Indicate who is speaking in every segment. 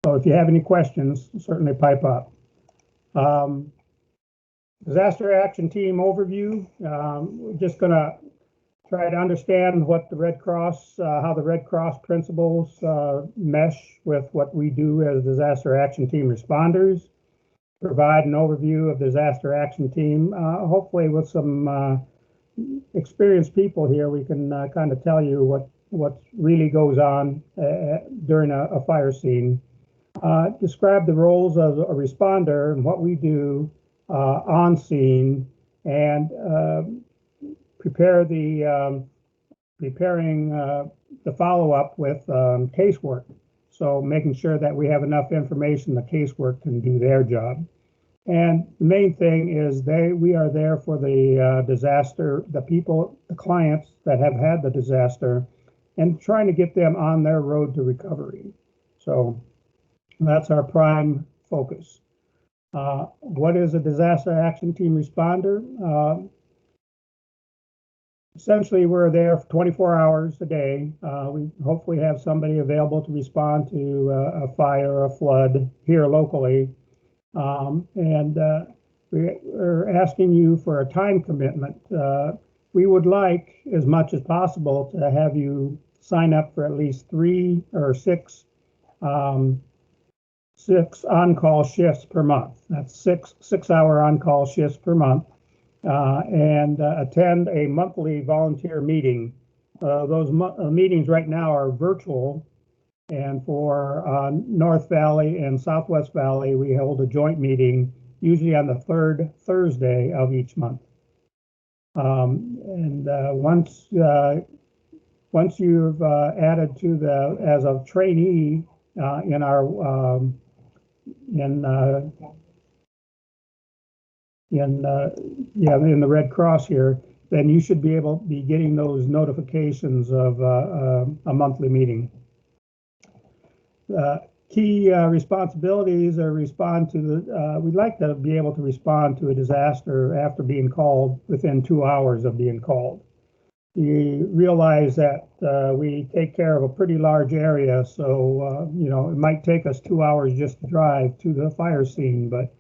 Speaker 1: So if you have any questions, certainly pipe up. Disaster Action Team overview. We're just going to try to understand what the Red Cross, how the Red Cross principles mesh with what we do as Disaster Action Team responders. Provide an overview of Disaster Action Team. Hopefully with some experienced people here, we can kind of tell you what really goes on during a fire scene. Describe the roles of a responder and what we do on scene, and preparing the follow-up with casework. So making sure that we have enough information the casework can do their job. And the main thing is we are there for the disaster, the people, the clients that have had the disaster, and trying to get them on their road to recovery. So that's our prime focus. What is a Disaster Action Team responder? Essentially, we're there for 24 hours a day. We hopefully have somebody available to respond to a fire or a flood here locally. We're asking you for a time commitment. We would like, as much as possible, to have you sign up for at least 3 or 6 on-call shifts per month. That's 6-hour on-call shifts per month, and attend a monthly volunteer meeting. Those meetings right now are virtual, and for North Valley and Southwest Valley, we hold a joint meeting, usually on the 3rd Thursday of each month. Once you've added to as a trainee in our in the Red Cross here, then you should be able to be getting those notifications of a monthly meeting. Key responsibilities are we'd like to be able to respond to a disaster after being called within 2 hours of being called. You realize that we take care of a pretty large area, so it might take us 2 hours just to drive to the fire scene, but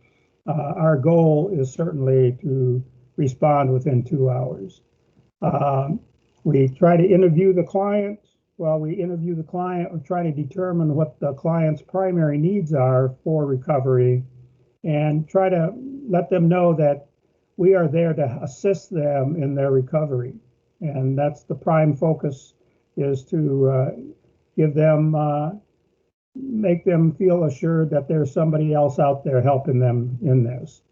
Speaker 1: our goal is certainly to respond within 2 hours. We try to interview the client. While we interview the client, we try to determine what the client's primary needs are for recovery, and try to let them know that we are there to assist them in their recovery. And that's the prime focus, is to give them, make them feel assured that there's somebody else out there helping them in this.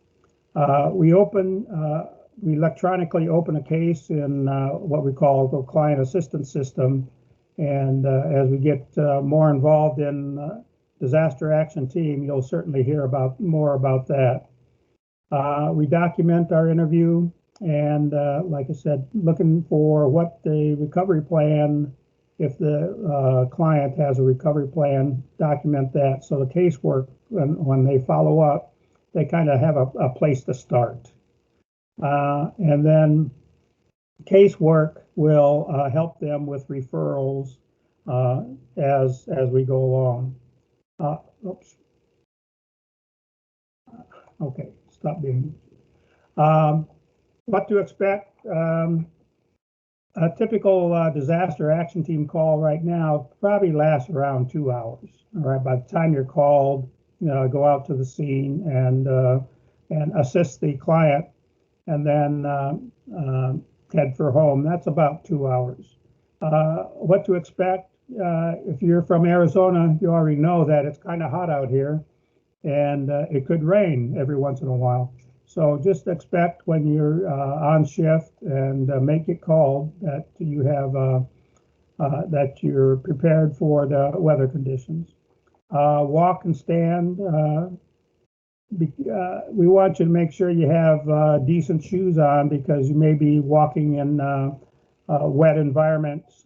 Speaker 1: We electronically open a case in what we call the client assistance system. And as we get more involved in Disaster Action Team, you'll certainly hear more about that. We document our interview, and like I said, looking for what the recovery plan, if the client has a recovery plan, document that. So the casework, when they follow up, they kind of have a place to start. And then casework will help them with referrals as we go along. Oops. Okay, stop being. What to expect? A typical Disaster Action Team call right now probably lasts around 2 hours. All right, by the time you're called, go out to the scene and assist the client, and then head for home. That's about 2 hours. What to expect? If you're from Arizona, you already know that it's kind of hot out here, and it could rain every once in a while. So just expect when you're on shift and make it called that you have that you're prepared for the weather conditions. Walk and stand. We want you to make sure you have decent shoes on, because you may be walking in wet environments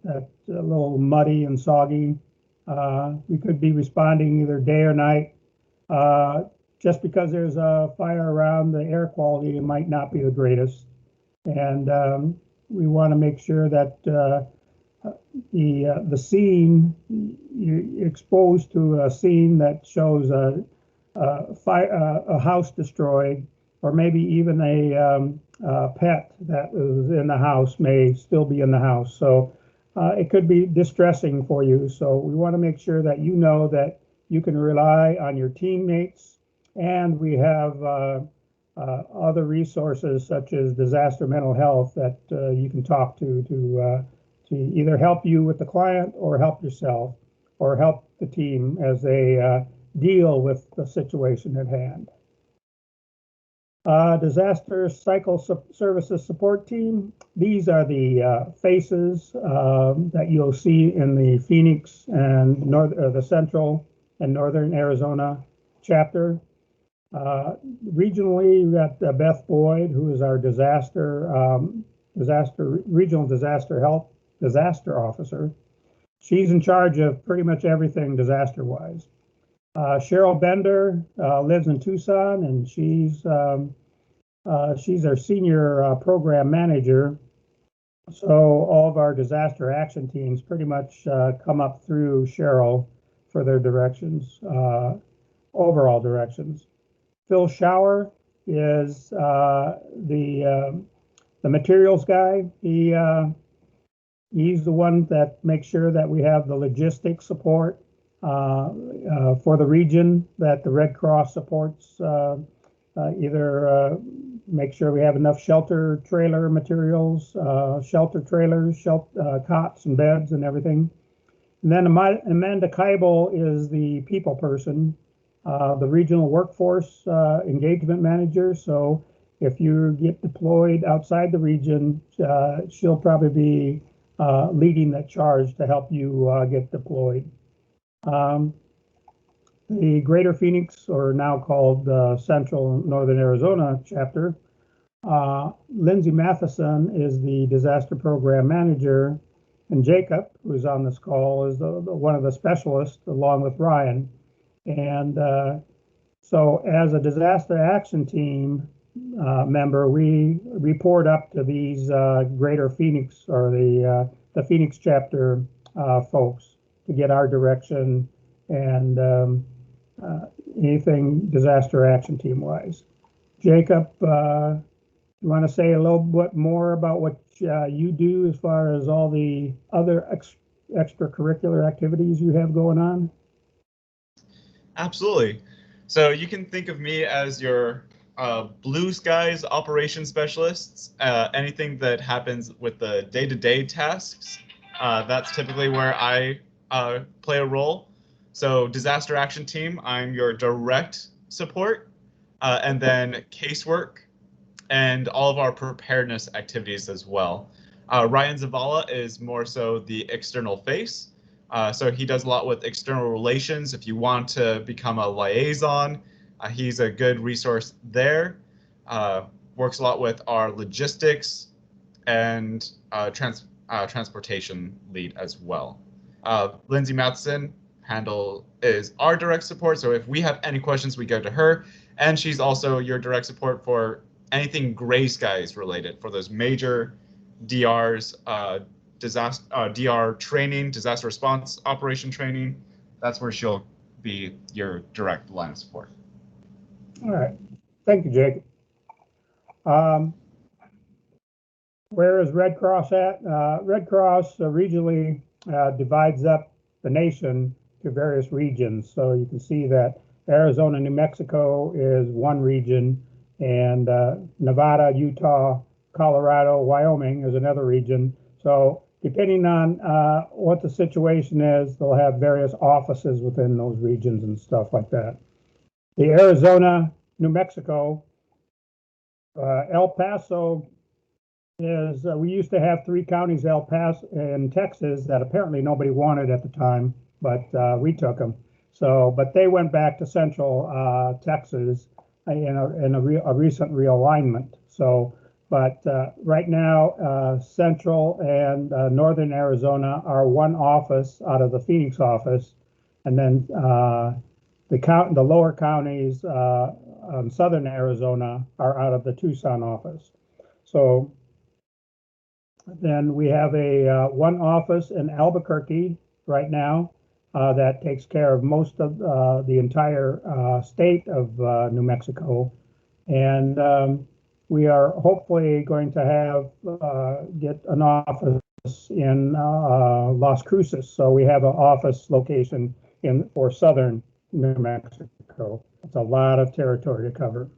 Speaker 1: that's a little muddy and soggy. We could be responding either day or night. Just because there's a fire around, the air quality might not be the greatest. And we want to make sure that the scene, you're exposed to a scene that shows a house destroyed, or maybe even a pet that was in the house may still be in the house. So it could be distressing for you. So we want to make sure that you know that you can rely on your teammates, and we have other resources such as disaster mental health that you can talk to either help you with the client or help yourself or help the team as they deal with the situation at hand. Disaster Cycle Services Support Team. These are the faces that you'll see in the Phoenix and the Central and Northern Arizona chapter. Regionally, we've got Beth Boyd, who is our regional disaster officer. She's in charge of pretty much everything disaster-wise. Cheryl Bender lives in Tucson, and she's our senior program manager. So all of our disaster action teams pretty much come up through Cheryl for their directions, overall directions. Phil Schauer is the materials guy. He's the one that makes sure that we have the logistics support for the region that the Red Cross supports. Either make sure we have enough shelter trailer materials, shelter trailers, cots and beds and everything. And then Amanda Keibel is the people person, the regional workforce engagement manager. So if you get deployed outside the region, she'll probably be leading that charge to help you get deployed. The Greater Phoenix, or now called Central Northern Arizona chapter, Lindsay Matheson is the disaster program manager, and Jacob, who's on this call, is one of the specialists along with Ryan. And so as a disaster action team member, we report up to these Greater Phoenix, or the Phoenix chapter folks, to get our direction and anything disaster action team wise. Jacob, you want to say a little bit more about what you do as far as all the other extracurricular activities you have going on?
Speaker 2: Absolutely. So you can think of me as your blue skies operations specialists. Anything that happens with the day-to-day tasks, that's typically where I play a role. So disaster action team, I'm your direct support, and then casework and all of our preparedness activities as well. Ryan Zavala is more so the external face. So he does a lot with external relations. If you want to become a liaison, he's a good resource there. Works a lot with our logistics and transportation lead as well. Lindsay Matheson is our direct support. So if we have any questions, we go to her. And she's also your direct support for anything gray skies related, for those major DRs, DR training, disaster response operation training. That's where she'll be your direct line of support.
Speaker 1: All right. Thank you, Jake. Where is Red Cross at? Red Cross regionally divides up the nation to various regions. So you can see that Arizona, New Mexico is one region, and Nevada, Utah, Colorado, Wyoming is another region. So depending on what the situation is, they'll have various offices within those regions and stuff like that. The Arizona, New Mexico, El Paso is, we used to have 3 counties, El Paso and Texas, that apparently nobody wanted at the time, but we took them. So, but they went back to Central Texas in a recent realignment. So, but right now, Central and Northern Arizona are one office out of the Phoenix office, and then the lower counties in Southern Arizona are out of the Tucson office. So then we have a one office in Albuquerque right now, that takes care of most of the entire state of New Mexico. And we are hopefully going to get an office in Las Cruces. So we have an office location for southern New Mexico. It's a lot of territory to cover.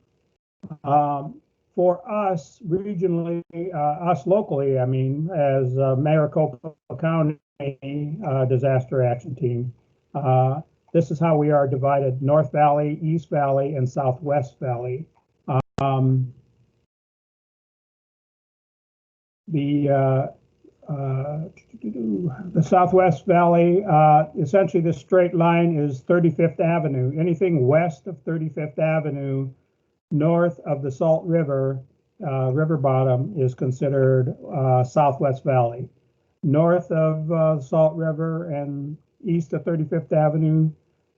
Speaker 1: For us regionally, us locally, I mean, as Maricopa County Disaster Action Team, this is how we are divided: North Valley, East Valley, and Southwest Valley. The Southwest Valley, essentially this straight line is 35th Avenue. Anything west of 35th Avenue, north of the Salt River, river bottom, is considered Southwest Valley. North of Salt River and east of 35th Avenue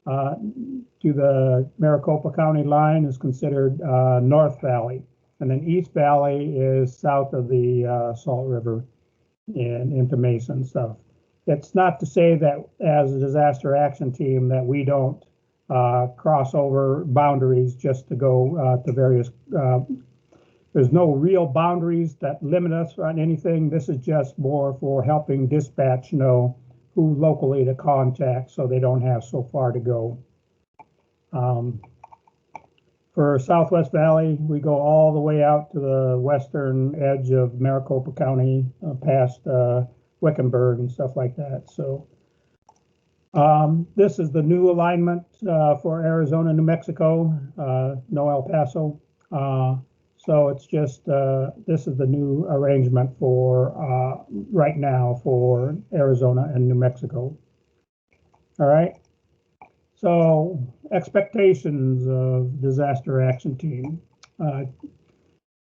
Speaker 1: to the Maricopa County line is considered North Valley. And then East Valley is south of the Salt River and into Mason stuff. It's not to say that as a disaster action team that we don't cross over boundaries just to go to various, there's no real boundaries that limit us on anything. This is just more for helping dispatch know who locally to contact so they don't have so far to go. For Southwest Valley, we go all the way out to the western edge of Maricopa County, past Wickenburg and stuff like that. So this is the new alignment for Arizona, New Mexico, no El Paso. So it's just, this is the new arrangement for right now for Arizona and New Mexico. All right. So expectations of disaster action team: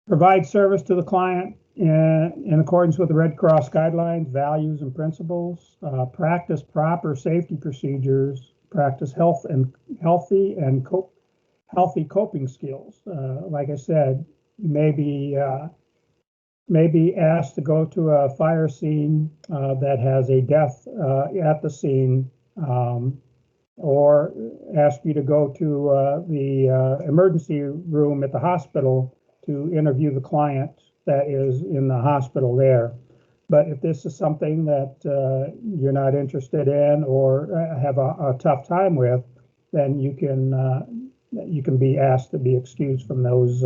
Speaker 1: provide service to the client in accordance with the Red Cross guidelines, values, and principles. Practice proper safety procedures. Practice healthy coping skills. Like I said, you may be asked to go to a fire scene that has a death at the scene. Or ask you to go to the emergency room at the hospital to interview the client that is in the hospital there. But if this is something that you're not interested in or have a tough time with, then you can be asked to be excused from those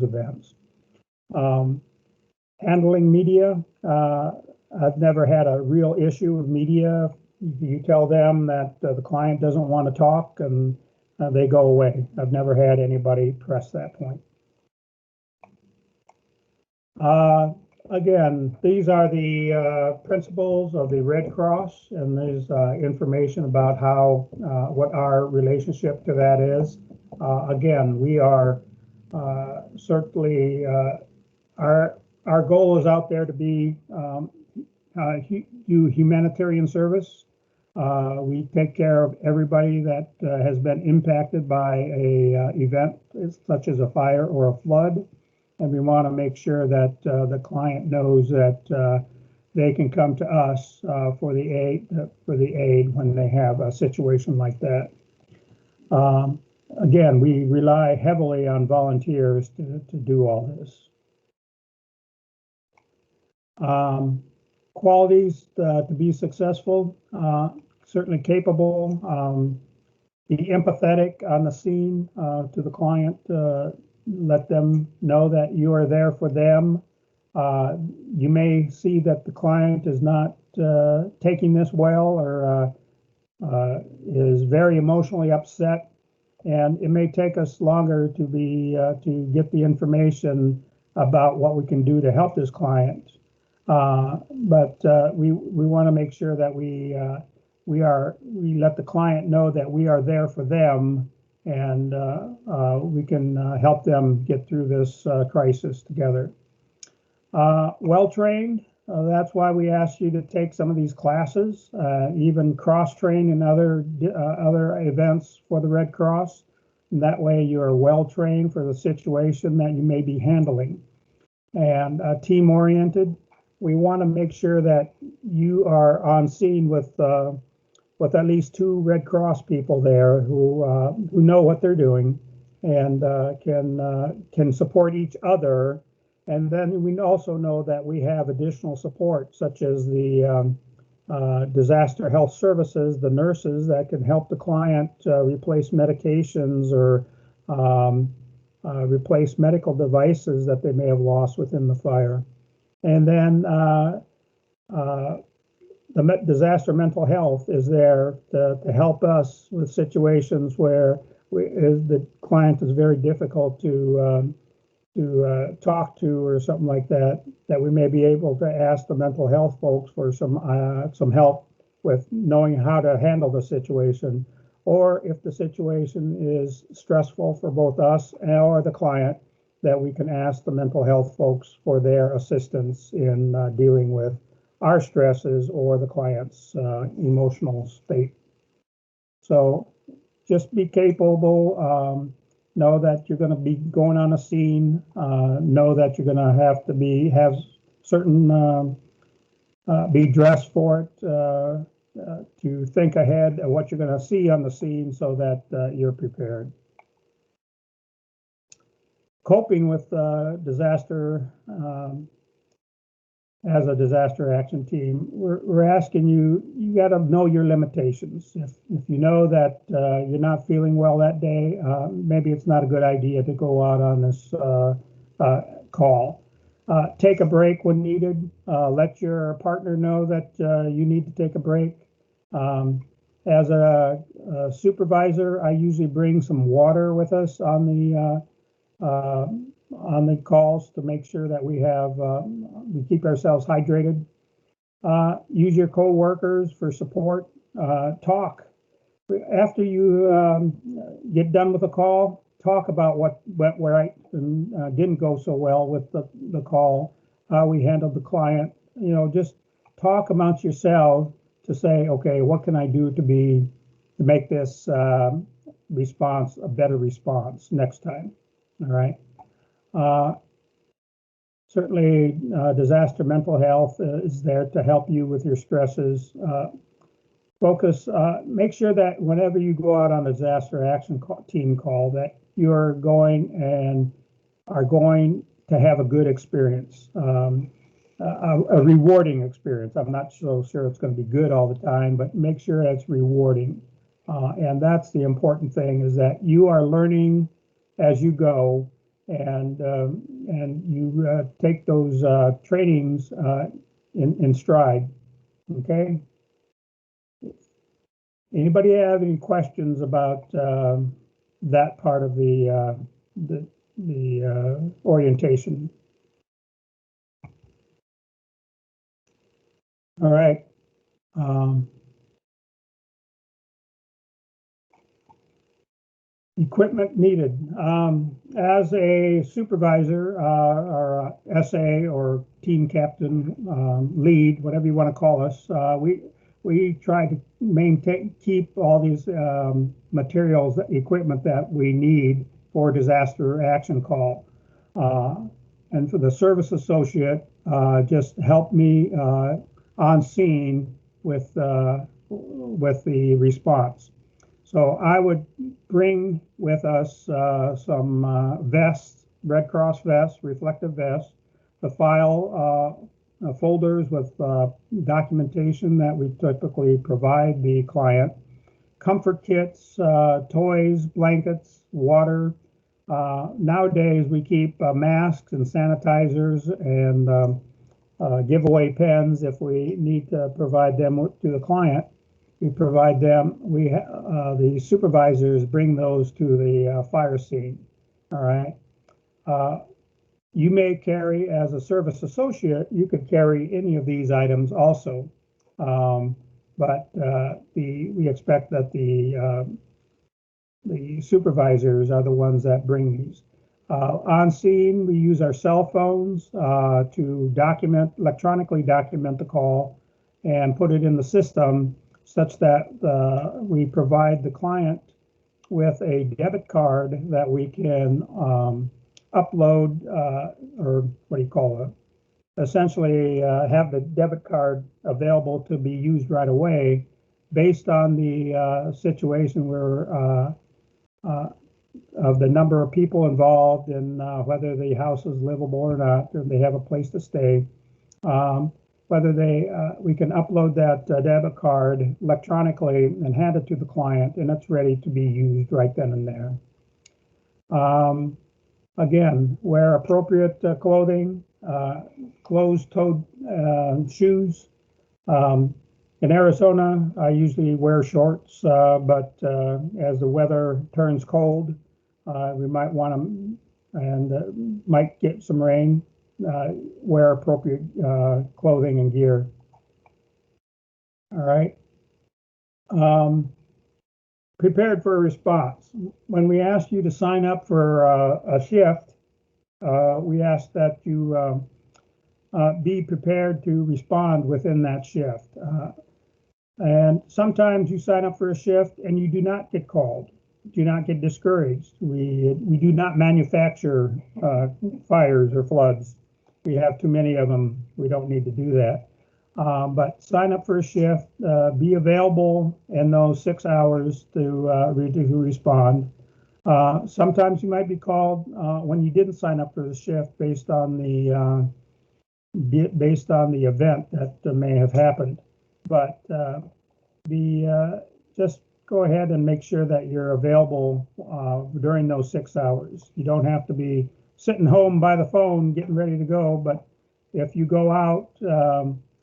Speaker 1: events. Handling media. I've never had a real issue with media. You tell them that the client doesn't want to talk and they go away. I've never had anybody press that point. Again, these are the principles of the Red Cross, and there's information about how what our relationship to that is. Again, we are certainly our goal is out there to be do humanitarian service. We take care of everybody that has been impacted by a event such as a fire or a flood, and we want to make sure that the client knows that they can come to us for the aid when they have a situation like that. Again, we rely heavily on volunteers to do all this. Qualities to be successful: certainly capable, be empathetic on the scene to the client, let them know that you are there for them. You may see that the client is not taking this well or is very emotionally upset, and it may take us longer to get the information about what we can do to help this client. But we want to make sure that we let the client know that we are there for them, and we can help them get through this crisis together. Well-trained. That's why we ask you to take some of these classes, even cross-train in other events for the Red Cross. And that way you are well-trained for the situation that you may be handling. And team-oriented. We want to make sure that you are on scene with with at least 2 Red Cross people there who know what they're doing and can support each other. And then we also know that we have additional support, such as the disaster health services, the nurses that can help the client replace medications or replace medical devices that they may have lost within the fire. And then the disaster mental health is there to help us with situations where the client is very difficult to talk to or something like that, that we may be able to ask the mental health folks for some help with knowing how to handle the situation. Or if the situation is stressful for both us or the client, that we can ask the mental health folks for their assistance in dealing with our stresses or the client's emotional state. So just be capable. Know that you're going to be going on a scene. Know that you're going to have to have certain be dressed for it. To think ahead of what you're going to see on the scene so that you're prepared. Coping with disaster as a disaster action team, we're asking you got to know your limitations. If you know that you're not feeling well that day, maybe it's not a good idea to go out on this call. Take a break when needed. Let your partner know that you need to take a break. As a supervisor, I usually bring some water with us on the calls to make sure that we keep ourselves hydrated. Use your co-workers for support. Talk after you get done with a call. Talk about what went right and didn't go so well with the call. How we handled the client. Just talk amongst yourselves to say, okay, what can I do to make this response a better response next time? All right. Certainly, disaster mental health is there to help you with your stresses. Focus. Make sure that whenever you go out on a disaster action team call, that you're going and are going to have a good experience. A rewarding experience. I'm not so sure it's going to be good all the time, but make sure it's rewarding. And that's the important thing, is that you are learning as you go, and you take those trainings in stride. Okay. Anybody have any questions about that part of the orientation? All right. Equipment needed. As a supervisor or SA or team captain, lead, whatever you want to call us, we try to keep all these materials, equipment that we need for disaster action call. And for the service associate, just help me on scene with the response. So I would bring with us some vests, Red Cross vests, reflective vests, the file folders with documentation that we typically provide the client, comfort kits, toys, blankets, water. Nowadays we keep masks and sanitizers and giveaway pens if we need to provide them to the client. We provide them. The supervisors bring those to the fire scene. All right. You may carry, as a service associate, you could carry any of these items also, but we expect that the supervisors are the ones that bring these. On scene, we use our cell phones to electronically document the call and put it in the system, such that we provide the client with a debit card that we can upload, or what do you call it? Essentially have the debit card available to be used right away. based on the situation where of the number of people involved and whether the house is livable or not, or they have a place to stay. Whether we can upload that debit card electronically and hand it to the client, and it's ready to be used right then and there. Again, wear appropriate clothing, closed-toed shoes. In Arizona, I usually wear shorts, but as the weather turns cold, we might want to, and might get some rain, wear appropriate clothing and gear. All right. Prepared for a response. When we ask you to sign up for a shift, we ask that you be prepared to respond within that shift. And sometimes you sign up for a shift and you do not get called, do not get discouraged. We do not manufacture fires or floods. We have too many of them. We don't need to do that. But sign up for a shift, be available in those 6 hours to respond. Sometimes you might be called when you didn't sign up for the shift based on the event that may have happened. But just go ahead and make sure that you're available during those 6 hours. You don't have to be sitting home by the phone getting ready to go, but if you go out,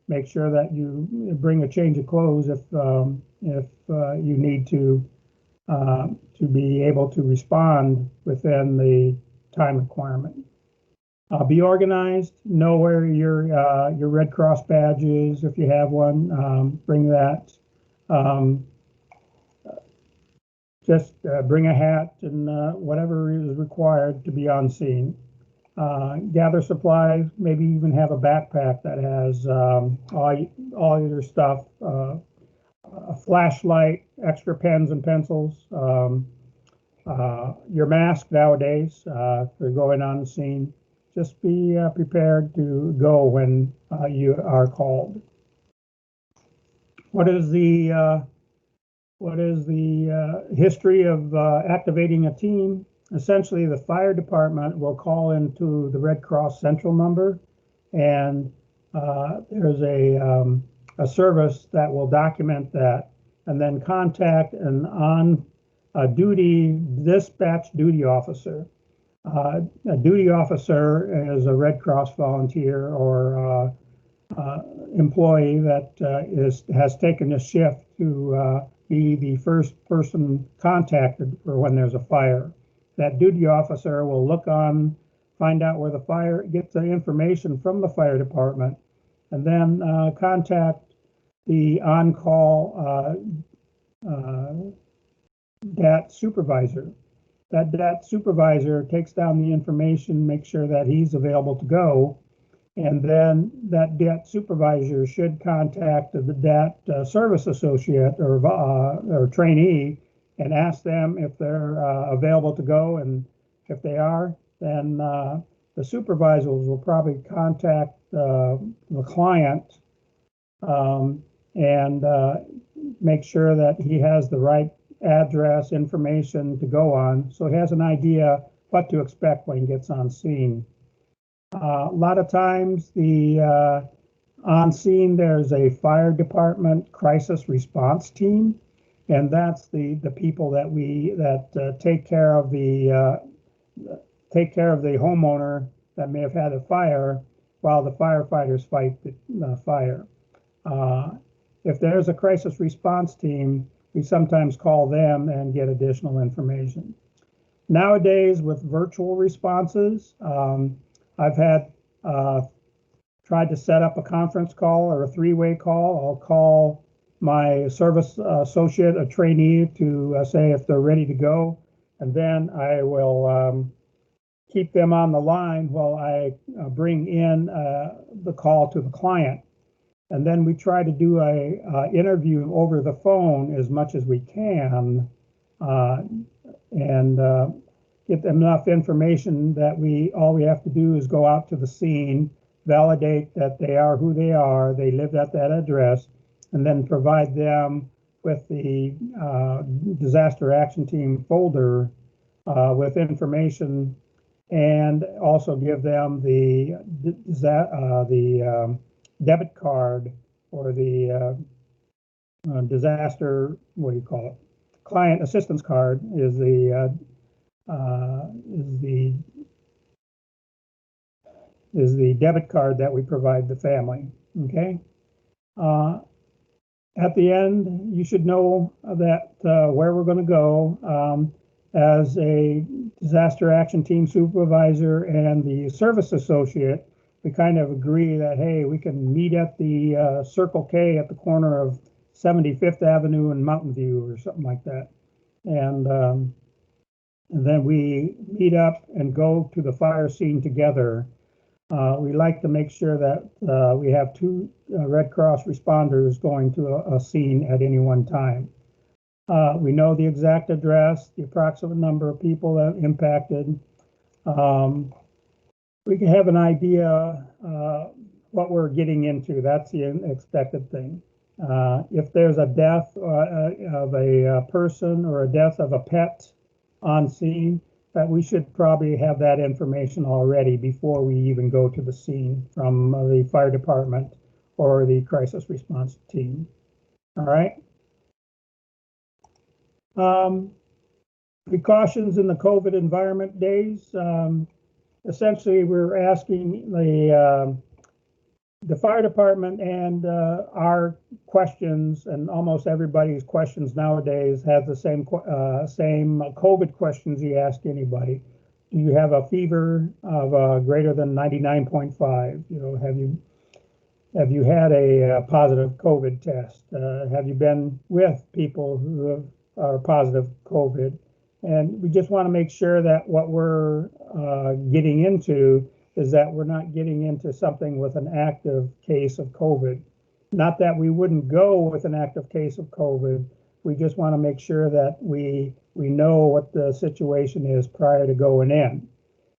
Speaker 1: make sure that you bring a change of clothes if you need to be able to respond within the time requirement. Be organized. Know where your Red Cross badge is. If you have one, bring that. Just bring a hat and whatever is required to be on scene. Gather supplies. Maybe even have a backpack that has all your stuff. A flashlight, extra pens and pencils. Your mask nowadays for going on the scene. Just be prepared to go when you are called. What is the history of activating a team? Essentially, the fire department will call into the Red Cross Central number, and there's a service that will document that, and then contact an on-duty dispatch duty officer. A duty officer is a Red Cross volunteer or employee that has taken a shift to be the first person contacted for when there's a fire. That duty officer will look on, find out where the fire, get the information from the fire department, and then contact the on-call DAT supervisor. That DAT supervisor takes down the information, makes sure that he's available to go, and then that DAT supervisor should contact the DAT service associate or trainee and ask them if they're available to go, and if they are, then the supervisors will probably contact the client and make sure that he has the right address information to go on, so he has an idea what to expect when he gets on scene. A lot of times on scene there's a fire department crisis response team, and that's the people that take care of the homeowner that may have had a fire while the firefighters fight the fire. If there's a crisis response team, we sometimes call them and get additional information. Nowadays, with virtual responses, I've had tried to set up a conference call or a three-way call. I'll call my service associate, a trainee, to say if they're ready to go, and then I will keep them on the line while I bring in the call to the client. And then we try to do a interview over the phone as much as we can, and get them enough information that all we have to do is go out to the scene, validate that they are who they are, they live at that address, and then provide them with the disaster action team folder with information, and also give them the debit card or the disaster, what do you call it? Client assistance card is the debit card that we provide the family. Okay. At the end, you should know that where we're going to go. As a disaster action team supervisor and the service associate, we kind of agree that, hey, we can meet at the Circle K at the corner of 75th Avenue and Mountain View or something like that. And then we meet up and go to the fire scene together. We like to make sure that we have two Red Cross responders going to a scene at any one time. We know the exact address, the approximate number of people that impacted. We can have an idea what we're getting into. That's the expected thing. If there's a death of a person or a death of a pet on scene, that we should probably have that information already before we even go to the scene from the fire department or the crisis response team. All right. Precautions in the COVID environment days. Essentially, we're asking the fire department and our questions, and almost everybody's questions nowadays have the same COVID questions you ask anybody. Do you have a fever of greater than 99.5? You know, have you had a positive COVID test? Have you been with people who are positive COVID? And we just want to make sure that what we're getting into is that we're not getting into something with an active case of COVID. Not that we wouldn't go with an active case of COVID. We just want to make sure that we know what the situation is prior to going in.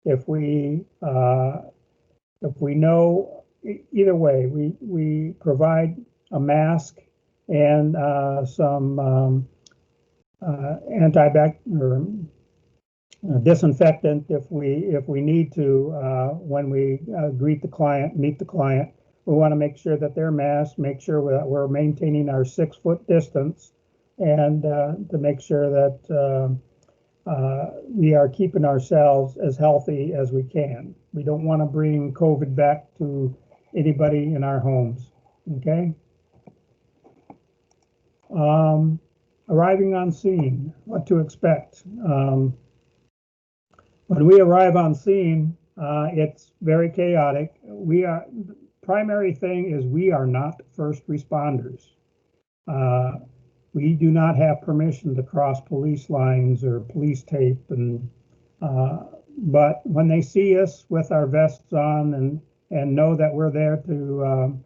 Speaker 1: If we know, either way, we provide a mask and some disinfectant if we need to when we meet the client. We want to make sure that they're masked, make sure that we're maintaining our 6-foot distance, and to make sure that we are keeping ourselves as healthy as we can. We don't want to bring COVID back to anybody in our homes. Okay. Arriving on scene, what to expect. When we arrive on scene, it's very chaotic. The primary thing is we are not first responders. We do not have permission to cross police lines or police tape, but when they see us with our vests on and know that we're there to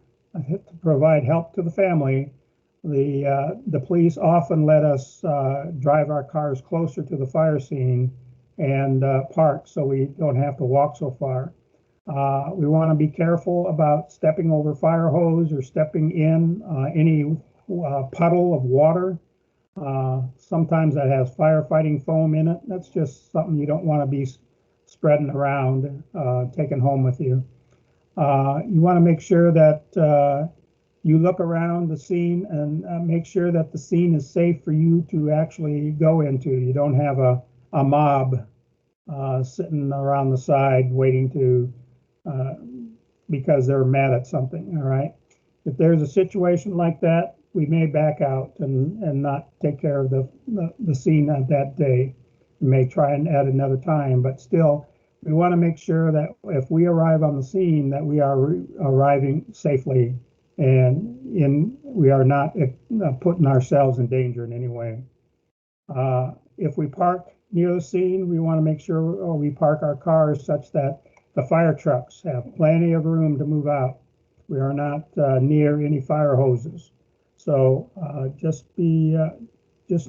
Speaker 1: provide help to the family, the police often let us drive our cars closer to the fire scene and park so we don't have to walk so far. We want to be careful about stepping over fire hose or stepping in any puddle of water. Sometimes that has firefighting foam in it. That's just something you don't want to be spreading around, taking home with you. You want to make sure that you look around the scene and make sure that the scene is safe for you to actually go into. You don't have a mob sitting around the side waiting to because they're mad at something. All right. If there's a situation like that, we may back out and not take care of the scene at that day. We may try and add another time, but still, we want to make sure that if we arrive on the scene, that we are arriving safely and we are not putting ourselves in danger in any way. If we park near the scene, we want to make sure we park our cars such that the fire trucks have plenty of room to move out. We are not near any fire hoses. So just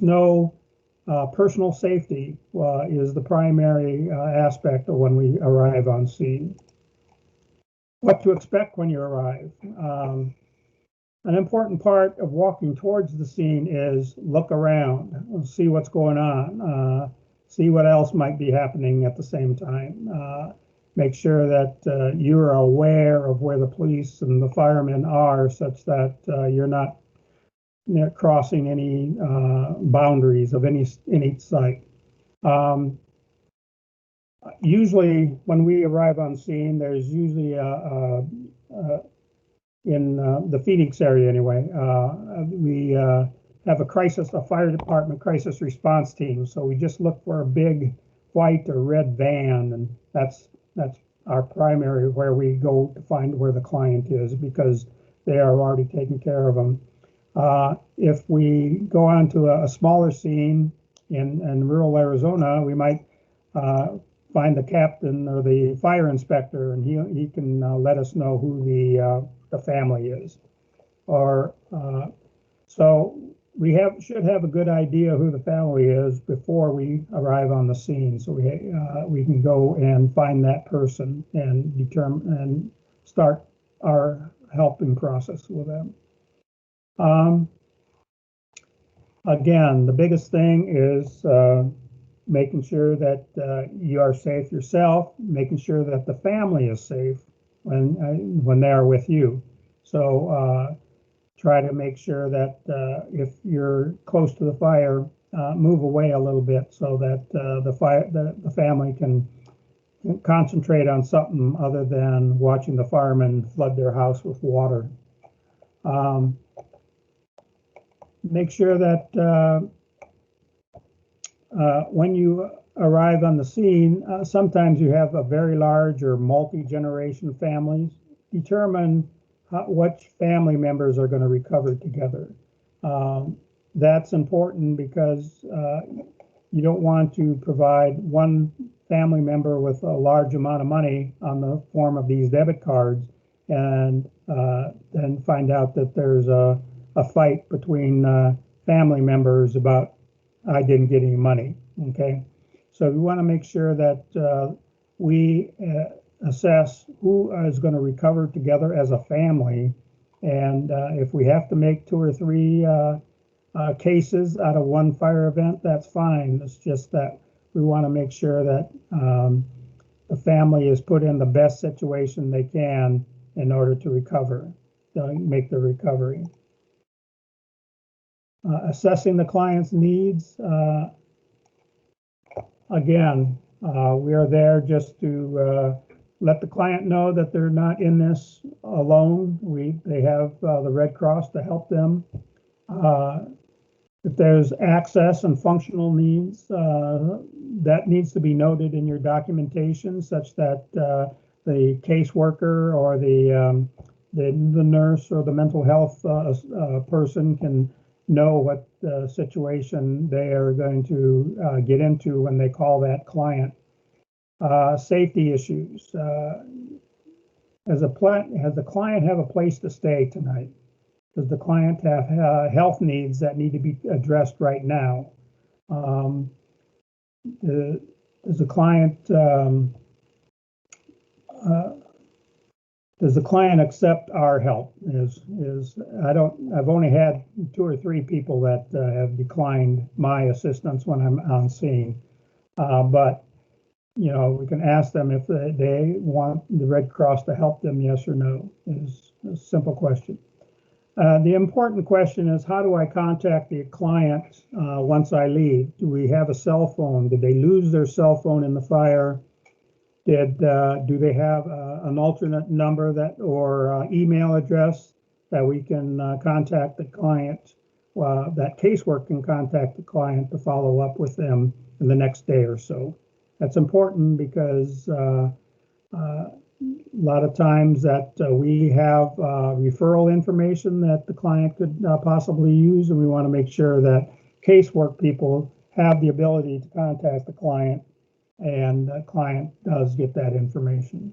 Speaker 1: know personal safety is the primary aspect of when we arrive on scene. What to expect when you arrive. An important part of walking towards the scene is look around, see what's going on, see what else might be happening at the same time. Make sure that you're aware of where the police and the firemen are, such that you're not crossing any boundaries of any site. Usually, when we arrive on scene, there's usually in the Phoenix area anyway, we have a fire department crisis response team. So we just look for a big white or red van, and that's our primary where we go to find where the client is, because they are already taking care of them. If we go on to a smaller scene in rural Arizona, we might find the captain or the fire inspector, and he can let us know who the family is. Or so we should have a good idea who the family is before we arrive on the scene, so we can go and find that person and determine and start our helping process with them. Again, the biggest thing is making sure that you are safe yourself, making sure that the family is safe when they are with you. So try to make sure that if you're close to the fire, move away a little bit so that the family can concentrate on something other than watching the firemen flood their house with water. Make sure that when you arrive on the scene, sometimes you have a very large or multi-generation families. Determine which family members are going to recover together. That's important because you don't want to provide one family member with a large amount of money on the form of these debit cards and then find out that there's a fight between family members about I didn't get any money. Okay, so we want to make sure that we assess who is going to recover together as a family, and if we have to make 2 or 3 cases out of one fire event, that's fine. It's just that we want to make sure that the family is put in the best situation they can in order to recover, to make the recovery. Assessing the client's needs. Again, we are there just to let the client know that they're not in this alone. They have the Red Cross to help them. If there's access and functional needs, that needs to be noted in your documentation, such that the caseworker or the nurse or the mental health person can know what situation they are going to get into when they call that client. Safety issues. Has the client have a place to stay tonight? Does the client have health needs that need to be addressed right now? Does the client accept our help? I've only had 2 or 3 people that have declined my assistance when I'm on scene, but we can ask them if they want the Red Cross to help them, yes or no. Is a simple question. The important question is, how do I contact the client once I leave? Do we have a cell phone? Did they lose their cell phone in the fire? Do they have an alternate number or email address that we can contact the client? That casework can contact the client to follow up with them in the next day or so. That's important because a lot of times that we have referral information that the client could possibly use, and we want to make sure that casework people have the ability to contact the client, and the client does get that information.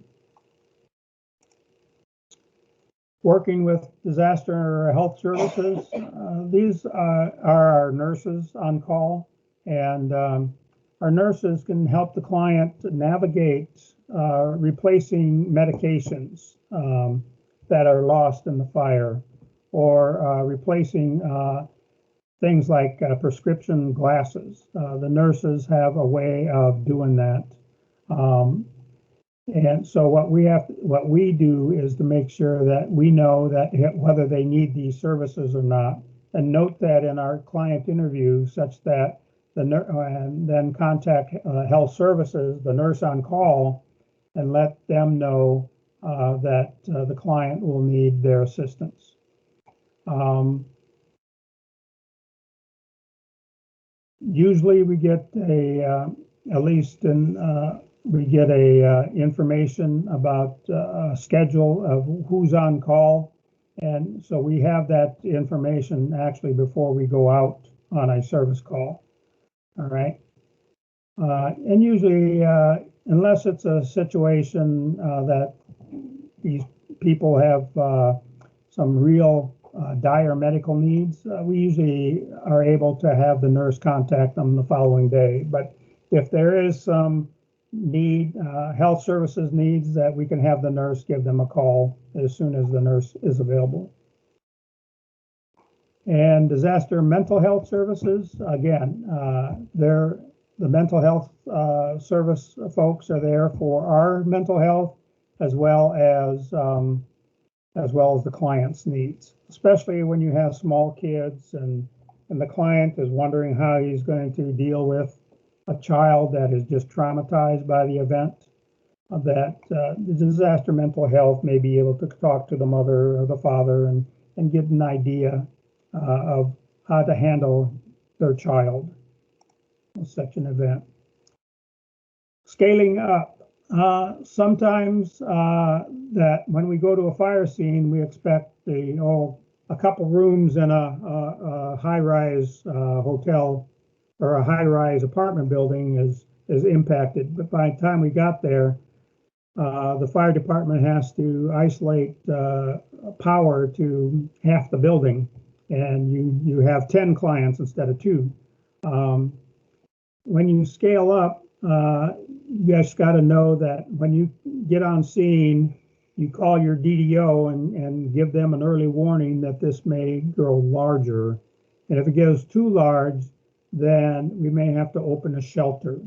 Speaker 1: Working with disaster health services, these are our nurses on call, and our nurses can help the client navigate replacing medications that are lost in the fire. or replacing things like prescription glasses. The nurses have a way of doing that. And so what we do is to make sure that we know that whether they need these services or not, and note that in our client interview, such that and then contact health services, the nurse on call, and let them know that the client will need their assistance. Usually we get at least we get information about a schedule of who's on call. And so we have that information actually before we go out on a service call. All right. And usually, unless it's a situation that these people have some real dire medical needs, we usually are able to have the nurse contact them the following day. But if there is some need, health services needs, that we can have the nurse give them a call as soon as the nurse is available. And disaster mental health services, again, the mental health service folks are there for our mental health as well as the client's needs, especially when you have small kids and the client is wondering how he's going to deal with a child that is just traumatized by the event. That the disaster mental health may be able to talk to the mother or the father and get an idea of how to handle their child in such an event. Scaling up. Sometimes that when we go to a fire scene, we expect a couple rooms in a high-rise hotel or a high-rise apartment building is impacted. But by the time we got there, the fire department has to isolate power to half the building, and you have 10 clients instead of 2. When you scale up, you just got to know that when you get on scene, you call your DDO and give them an early warning that this may grow larger. And if it goes too large, then we may have to open a shelter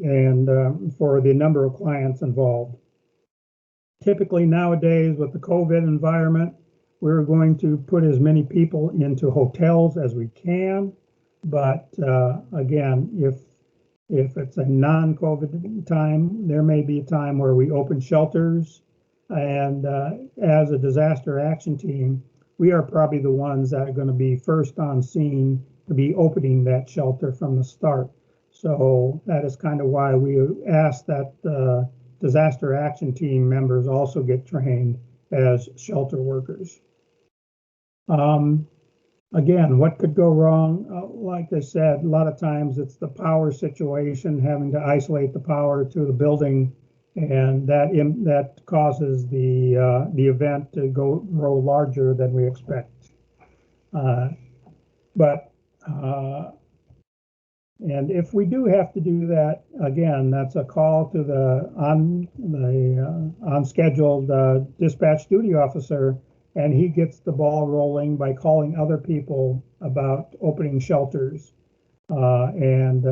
Speaker 1: and for the number of clients involved. Typically nowadays with the COVID environment, we're going to put as many people into hotels as we can. But again, if it's a non-COVID time, there may be a time where we open shelters. And as a disaster action team, we are probably the ones that are going to be first on scene to be opening that shelter from the start. So that is kind of why we ask that disaster action team members also get trained as shelter workers. Again, what could go wrong? Like I said, a lot of times it's the power situation, having to isolate the power to the building, and that causes the event to grow larger than we expect. And if we do have to do that, again, that's a call to the on-scheduled dispatch duty officer, and he gets the ball rolling by calling other people about opening shelters and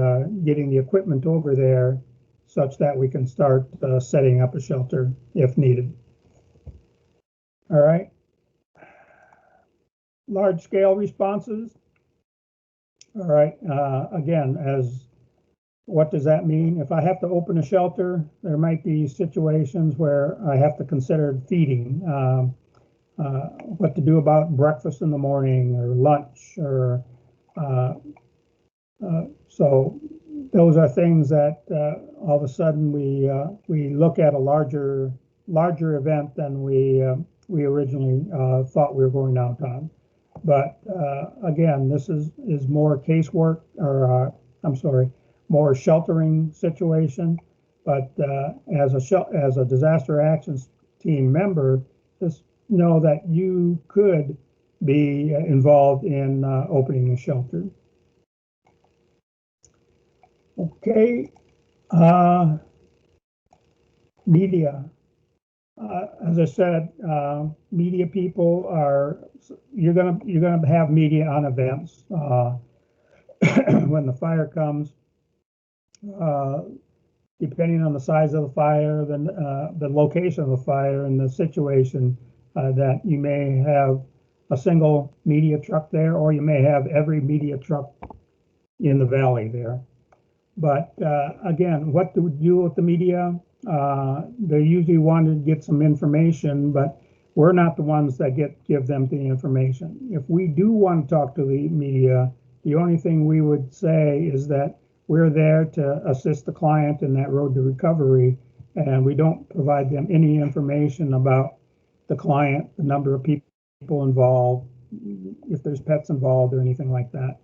Speaker 1: getting the equipment over there such that we can start setting up a shelter if needed. All right. Large scale responses. All right. Again, what does that mean? If I have to open a shelter, there might be situations where I have to consider feeding. What to do about breakfast in the morning or lunch, or so those are things that all of a sudden we look at a larger event than we originally thought we were going out on. But again, this is more casework, or I'm sorry, more sheltering situation. But as a disaster actions team member, just know that you could be involved in opening a shelter. Okay, media. as I said, media people are, you're gonna have media on events. When the fire comes, uh, depending on the size of the fire, the location of the fire and the situation, that you may have a single media truck there, or you may have every media truck in the valley there. But again, what do we do with the media? They usually want to get some information, but we're not the ones that give them the information. If we do want to talk to the media, the only thing we would say is that we're there to assist the client in that road to recovery, and we don't provide them any information about the client, the number of people involved, if there's pets involved or anything like that.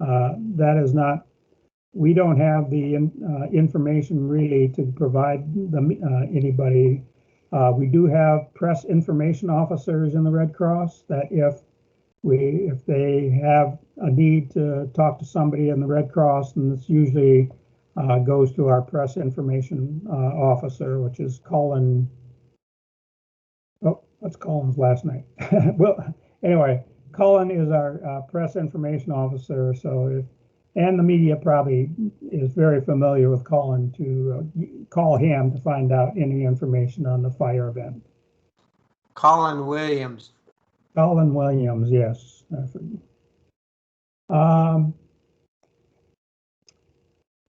Speaker 1: That is not, we don't have the information really to provide anybody. We do have press information officers in the Red Cross that if they have a need to talk to somebody in the Red Cross, and this usually goes to our press information officer, which is Colin. Oh, that's Colin's last name. Well, anyway, Colin is our press information officer. So and the media probably is very familiar with Colin to call him to find out any information on the fire event.
Speaker 3: Colin Williams.
Speaker 1: Colin Williams, yes.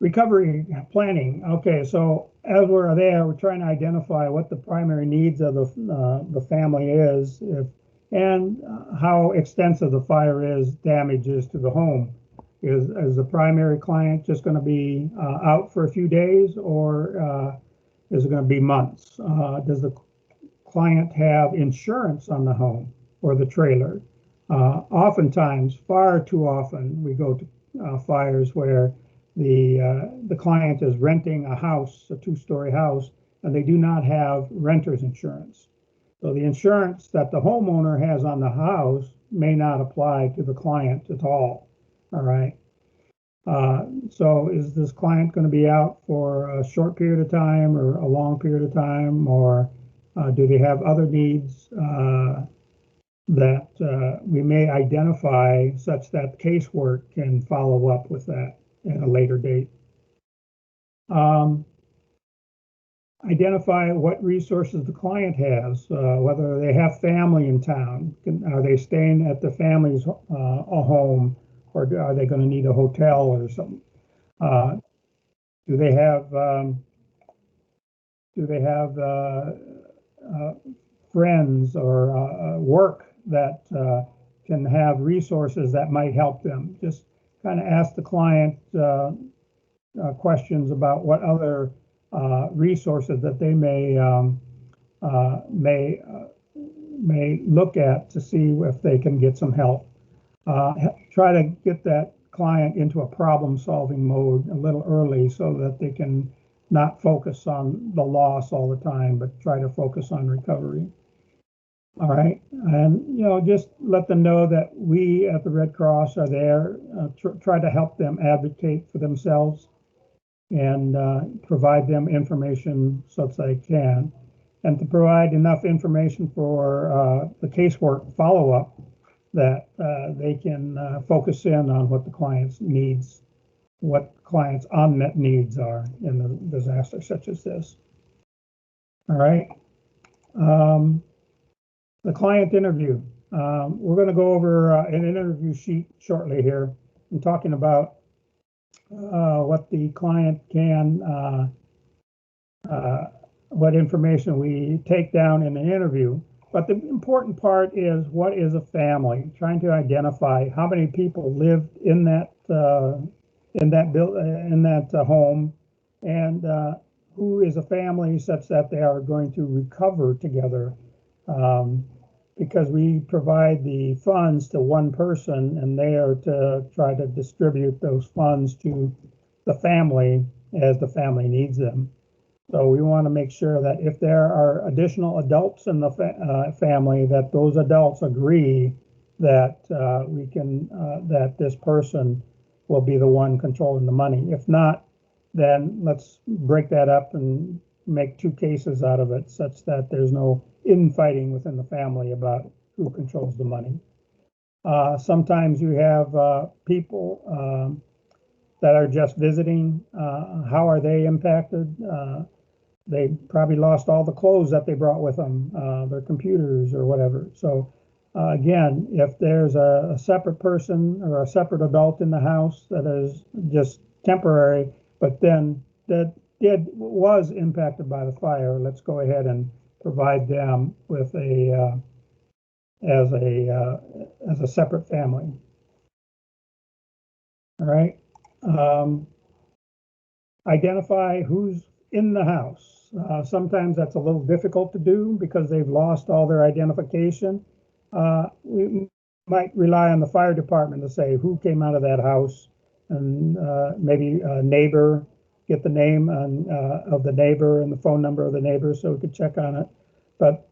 Speaker 1: Recovery planning. Okay, so as we're there, we're trying to identify what the primary needs of the family is, and how extensive the fire is, damages to the home. Is the primary client just going to be out for a few days, or is it going to be months? Does the client have insurance on the home or the trailer? Oftentimes, far too often, we go to fires where the client is renting a house, a two-story house, and they do not have renter's insurance. So the insurance that the homeowner has on the house may not apply to the client at all. All right. So is this client going to be out for a short period of time or a long period of time, or do they have other needs that we may identify such that casework can follow up with that at a later date? Identify what resources the client has, whether they have family in town. Are they staying at the family's home, or are they going to need a hotel or something? Do they have friends or work that can have resources that might help them? Just kind of ask the client questions about what other resources that they may look at to see if they can get some help. Try to get that client into a problem-solving mode a little early so that they can not focus on the loss all the time, but try to focus on recovery. All right, and just let them know that we at the Red Cross are there. Try to help them advocate for themselves and provide them information so that they can, and to provide enough information for the casework follow-up that they can focus in on what the client's needs, what client's unmet needs are in a disaster such as this. All right. The client interview. We're going to go over an interview sheet shortly here. I'm talking about what the client can, what information we take down in an interview. But the important part is, what is a family? Trying to identify how many people live in that home, and who is a family such that they are going to recover together. Because we provide the funds to one person, and they are to try to distribute those funds to the family as the family needs them. So we want to make sure that if there are additional adults in the family, that those adults agree that we can that this person will be the one controlling the money. If not, then let's break that up and make two cases out of it such that there's no infighting within the family about who controls the money. Sometimes you have people that are just visiting. How are they impacted? They probably lost all the clothes that they brought with them, their computers or whatever. So again, if there's a separate person or a separate adult in the house that is just temporary, but then that was impacted by the fire, let's go ahead and provide them with a as a separate family. All right. Identify who's in the house. Sometimes that's a little difficult to do because they've lost all their identification. We might rely on the fire department to say who came out of that house, and maybe a neighbor, get the name of the neighbor and the phone number of the neighbor so we could check on it. But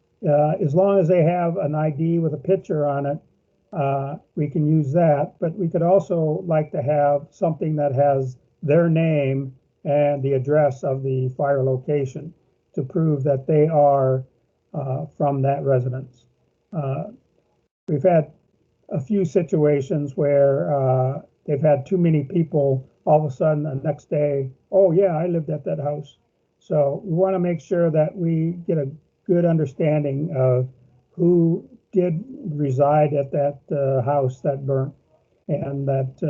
Speaker 1: as long as they have an ID with a picture on it, we can use that. But we could also like to have something that has their name and the address of the fire location to prove that they are from that residence. We've had a few situations where they've had too many people all of a sudden the next day, oh yeah, I lived at that house. So we want to make sure that we get a good understanding of who did reside at that house that burnt, and that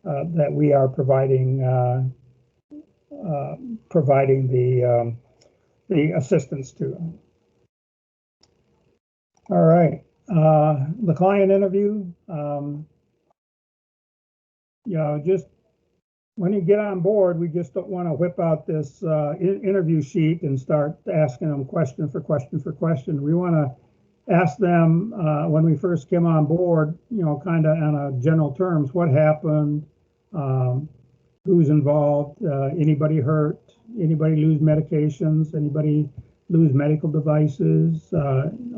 Speaker 1: that we are providing the assistance to. All right, the client interview. You know, just when you get on board, we just don't want to whip out this interview sheet and start asking them question for question for question. We want to ask them when we first came on board, you know, kind of on a general terms, what happened, who's involved, anybody hurt, anybody lose medications, anybody lose medical devices,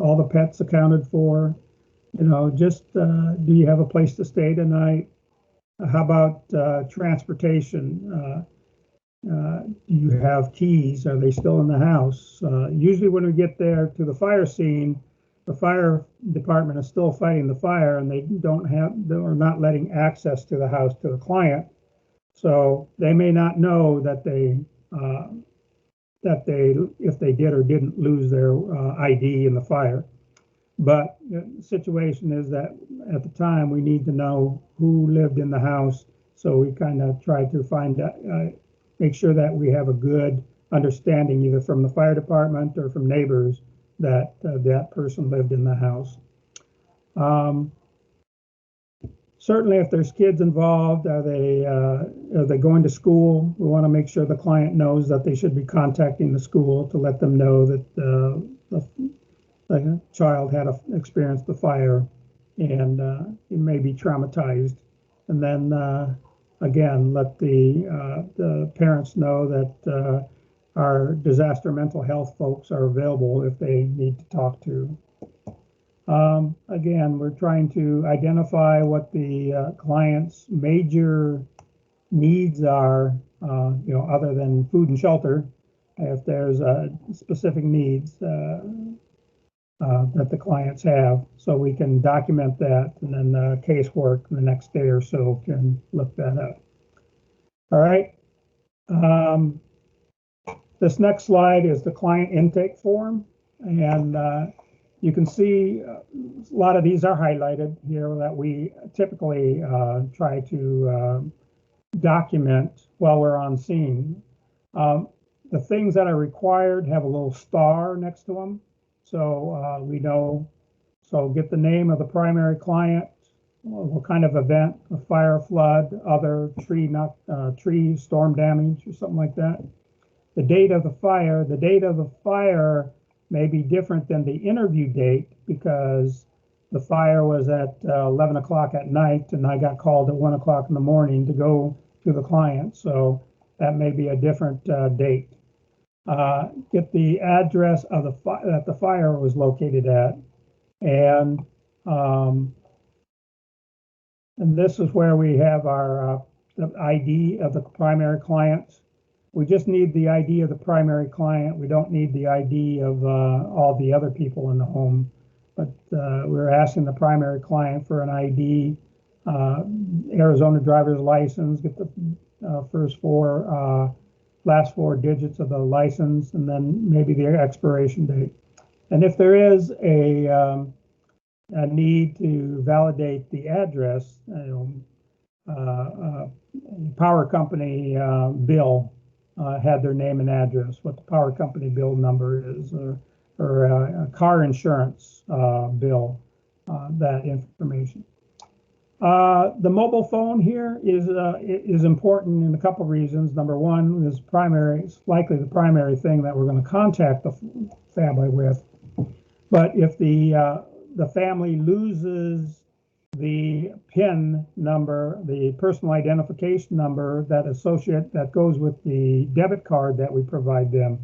Speaker 1: all the pets accounted for, you know, just do you have a place to stay tonight? How about transportation? Do you have keys? Are they still in the house? Usually when we get there to the fire scene, the fire department is still fighting the fire, and they're not letting access to the house to the client. So they may not know that if they did or didn't lose their ID in the fire. But the situation is that at the time we need to know who lived in the house, so we kind of try to find out, make sure that we have a good understanding either from the fire department or from neighbors that that person lived in the house. Certainly, if there's kids involved, are they going to school? We want to make sure the client knows that they should be contacting the school to let them know that the child had experienced the fire and he may be traumatized. And then again, let the parents know that our disaster mental health folks are available if they need to talk to. Again, we're trying to identify what the client's major needs are, you know, other than food and shelter, if there's specific needs that the clients have, so we can document that, and then casework the next day or so can look that up. All right. This next slide is the client intake form, and you can see a lot of these are highlighted here that we typically try to document while we're on scene. The things that are required have a little star next to them, so we know. So get the name of the primary client, what kind of event, a fire, flood, other tree storm damage or something like that. The date of the fire. The date of the fire may be different than the interview date because the fire was at 11 o'clock at night and I got called at 1 o'clock in the morning to go to the client. So that may be a different date. Get the address of that the fire was located at. And this is where we have our the ID of the primary client. We just need the ID of the primary client. We don't need the ID of all the other people in the home. But we're asking the primary client for an ID, Arizona driver's license, get the last four digits of the license, and then maybe the expiration date. And if there is a need to validate the address, power company bill had their name and address, what the power company bill number is, or a car insurance bill, that information. The mobile phone here is important in a couple of reasons. Number one is it's likely the primary thing that we're going to contact the family with. But if the family loses the PIN number, the personal identification number that goes with the debit card that we provide them,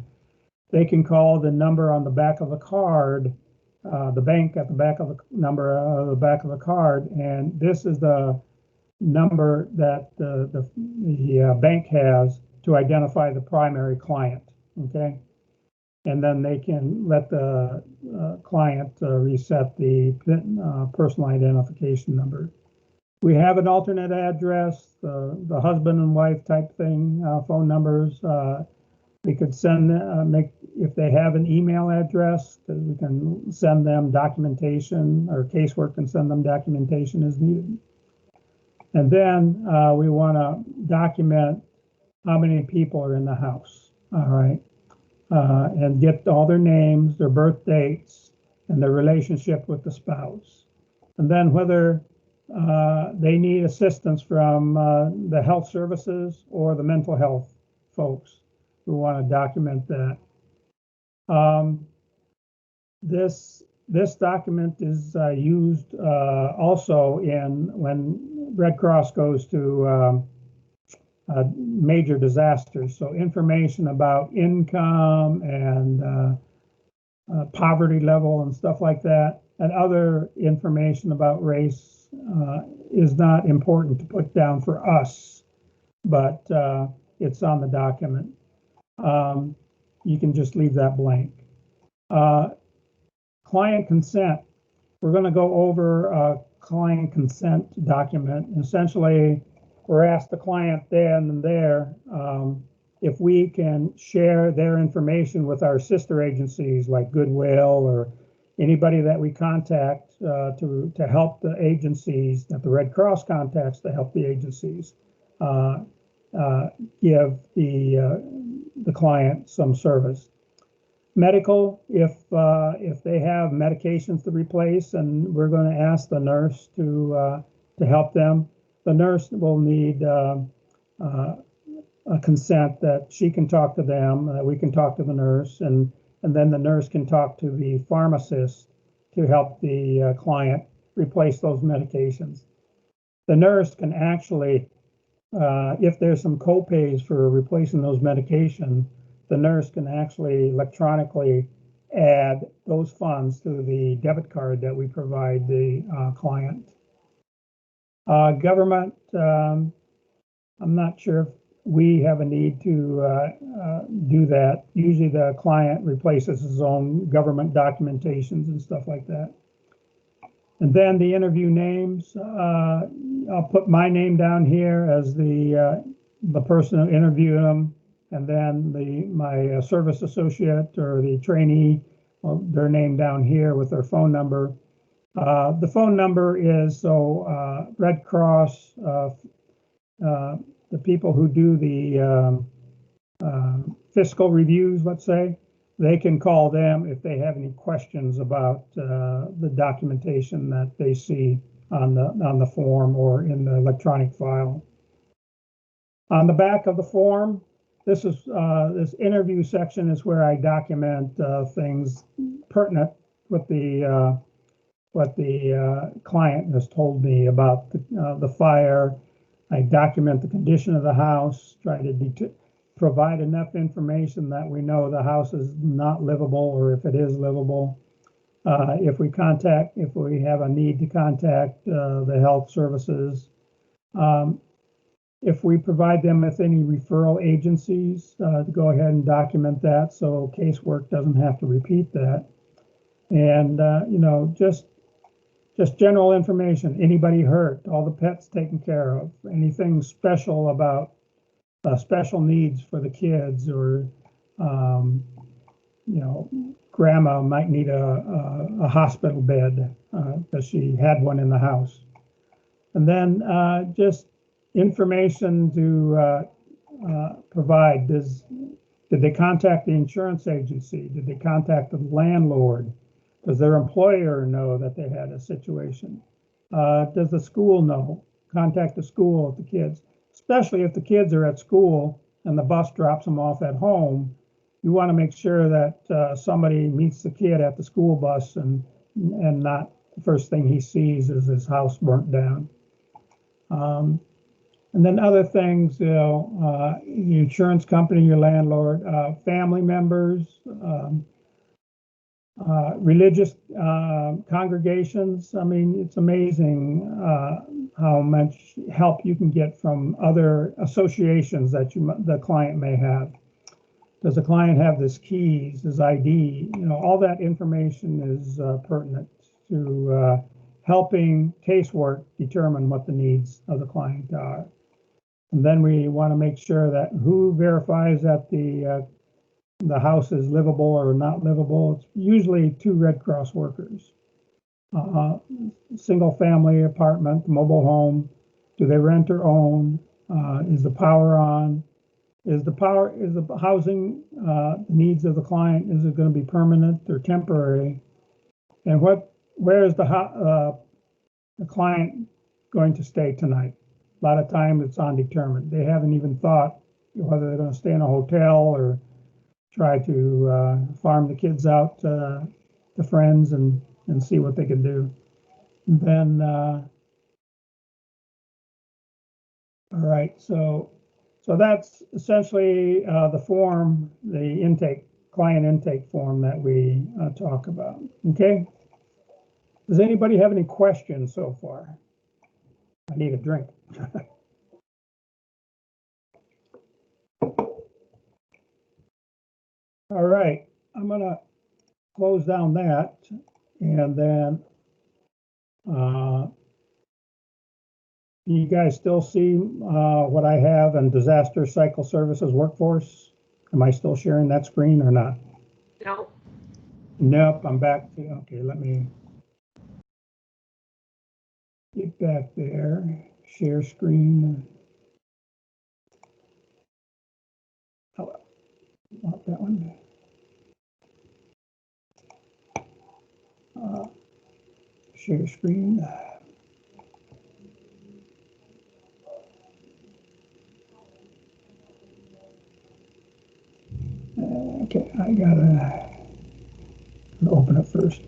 Speaker 1: they can call the number on the back of the card, the bank at the back of the number on the back of the card, and this is the number that the bank has to identify the primary client. Okay, and then they can let the client reset the personal identification number. We have an alternate address, the husband and wife type thing, phone numbers. We could send, if they have an email address, we can send them documentation, or casework can send them documentation as needed. And then we want to document how many people are in the house, all right? And get all their names, their birth dates, and their relationship with the spouse. And then whether they need assistance from the health services or the mental health folks. We want to document that. This document is used also when Red Cross goes to major disasters. So information about income and poverty level and stuff like that, and other information about race is not important to put down for us, but it's on the document. You can just leave that blank. Client consent. We're going to go over a client consent document. Essentially, we're asked the client then and there if we can share their information with our sister agencies like Goodwill or anybody that we contact to help the agencies, that the Red Cross contacts to help the agencies, give the client some service. Medical, if they have medications to replace, and we're going to ask the nurse to help them, the nurse will need a consent that she can talk to them, that we can talk to the nurse, and then the nurse can talk to the pharmacist to help the client replace those medications. The nurse can actually, if there's some co-pays for replacing those medications, the nurse can actually electronically add those funds to the debit card that we provide the client. Government, I'm not sure if we have a need to do that. Usually the client replaces his own government documentations and stuff like that. And then the interview names, I'll put my name down here as the person who interviewed them, and then my service associate or the trainee, well, their name down here with their phone number. The phone number is so Red Cross, the people who do the fiscal reviews, let's say, they can call them if they have any questions about the documentation that they see on the form or in the electronic file. On the back of the form, this interview section is where I document things pertinent with what the client has told me about the fire. I document the condition of the house, try to provide enough information that we know the house is not livable, or if it is livable. If we have a need to contact the health services. If we provide them with any referral agencies, to go ahead and document that so casework doesn't have to repeat that. And, you know, just general information, anybody hurt, all the pets taken care of, anything special about special needs for the kids, or, you know, grandma might need a hospital bed because she had one in the house. And then just information to provide. Did they contact the insurance agency? Did they contact the landlord? Does their employer know that they had a situation? Does the school know? Contact the school if the kids, especially if the kids are at school and the bus drops them off at home. You want to make sure that somebody meets the kid at the school bus and not the first thing he sees is his house burnt down. And then other things, you know, the insurance company, your landlord, family members, religious congregations. I mean, it's amazing how much help you can get from other associations that the client may have. Does the client have his keys, his ID? You know, all that information is pertinent to helping casework determine what the needs of the client are. And then we want to make sure that who verifies that the house is livable or not livable. It's usually 2 Red Cross workers. Single family apartment, mobile home. Do they rent or own? Is the power on? Is the housing needs of the client, is it going to be permanent or temporary? And where is the client going to stay tonight? A lot of times it's undetermined. They haven't even thought whether they're going to stay in a hotel or try to farm the kids out to friends and see what they can do. And then, all right, so that's essentially the form, the client intake form that we talk about. Okay. Does anybody have any questions so far? I need a drink. All right, I'm gonna close down that, and then you guys still see what I have in Disaster Cycle Services Workforce? Am I still sharing that screen or not?
Speaker 4: No.
Speaker 1: Nope, I'm back to, okay, let me get back there, share screen. Oh, not that one. Share screen. Okay, I gotta open it first.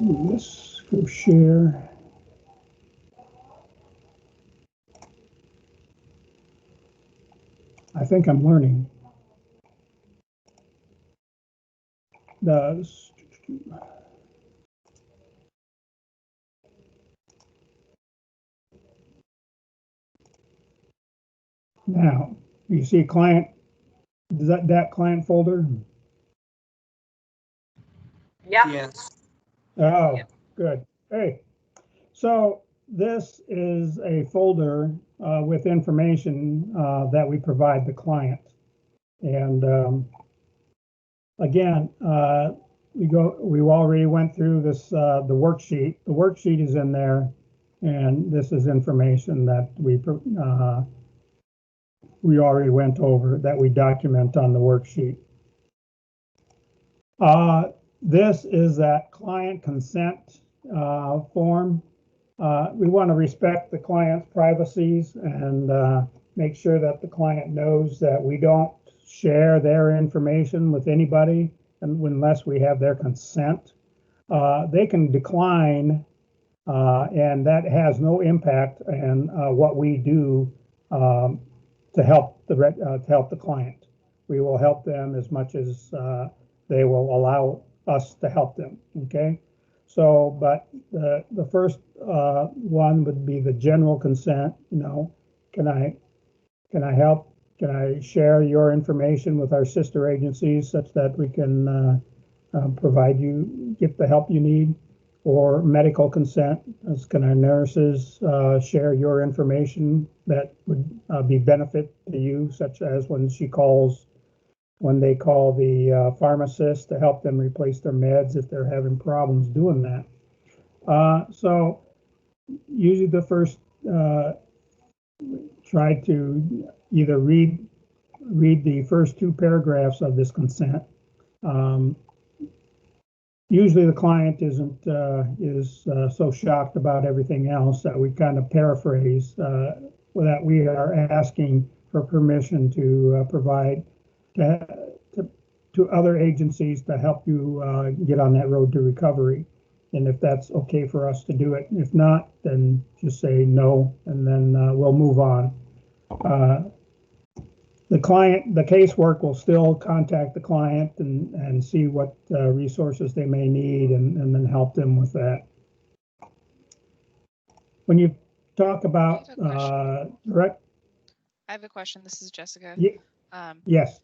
Speaker 1: Do this, go share. I think I'm learning. Does now you see client, is that client folder?
Speaker 4: Yep.
Speaker 3: Yes.
Speaker 1: Oh,
Speaker 4: Yep.
Speaker 1: good. Hey, so this is a folder with information that we provide the client. And again, we already went through this, the worksheet. The worksheet is in there, and this is information that we already went over that we document on the worksheet. This is that client consent form. We want to respect the client's privacies and make sure that the client knows that we don't share their information with anybody unless we have their consent. They can decline, and that has no impact on what we do to help the client. We will help them as much as they will allow us to help them. Okay. So, but the first one would be the general consent. Can I help? Can I share your information with our sister agencies such that we can provide you, get the help you need? Or medical consent, as can our nurses share your information that would be benefit to you, such as when they call the pharmacist to help them replace their meds if they're having problems doing that. So usually the first, try to either read the first two paragraphs of this consent. Usually the client is so shocked about everything else that we kind of paraphrase that we are asking for permission to provide to other agencies to help you get on that road to recovery. And if that's okay for us to do it. If not, then just say no, and then we'll move on. The casework will still contact the client and see what resources they may need and then help them with that. When you talk about direct.
Speaker 4: I have a question. This is Jessica.
Speaker 1: Yes.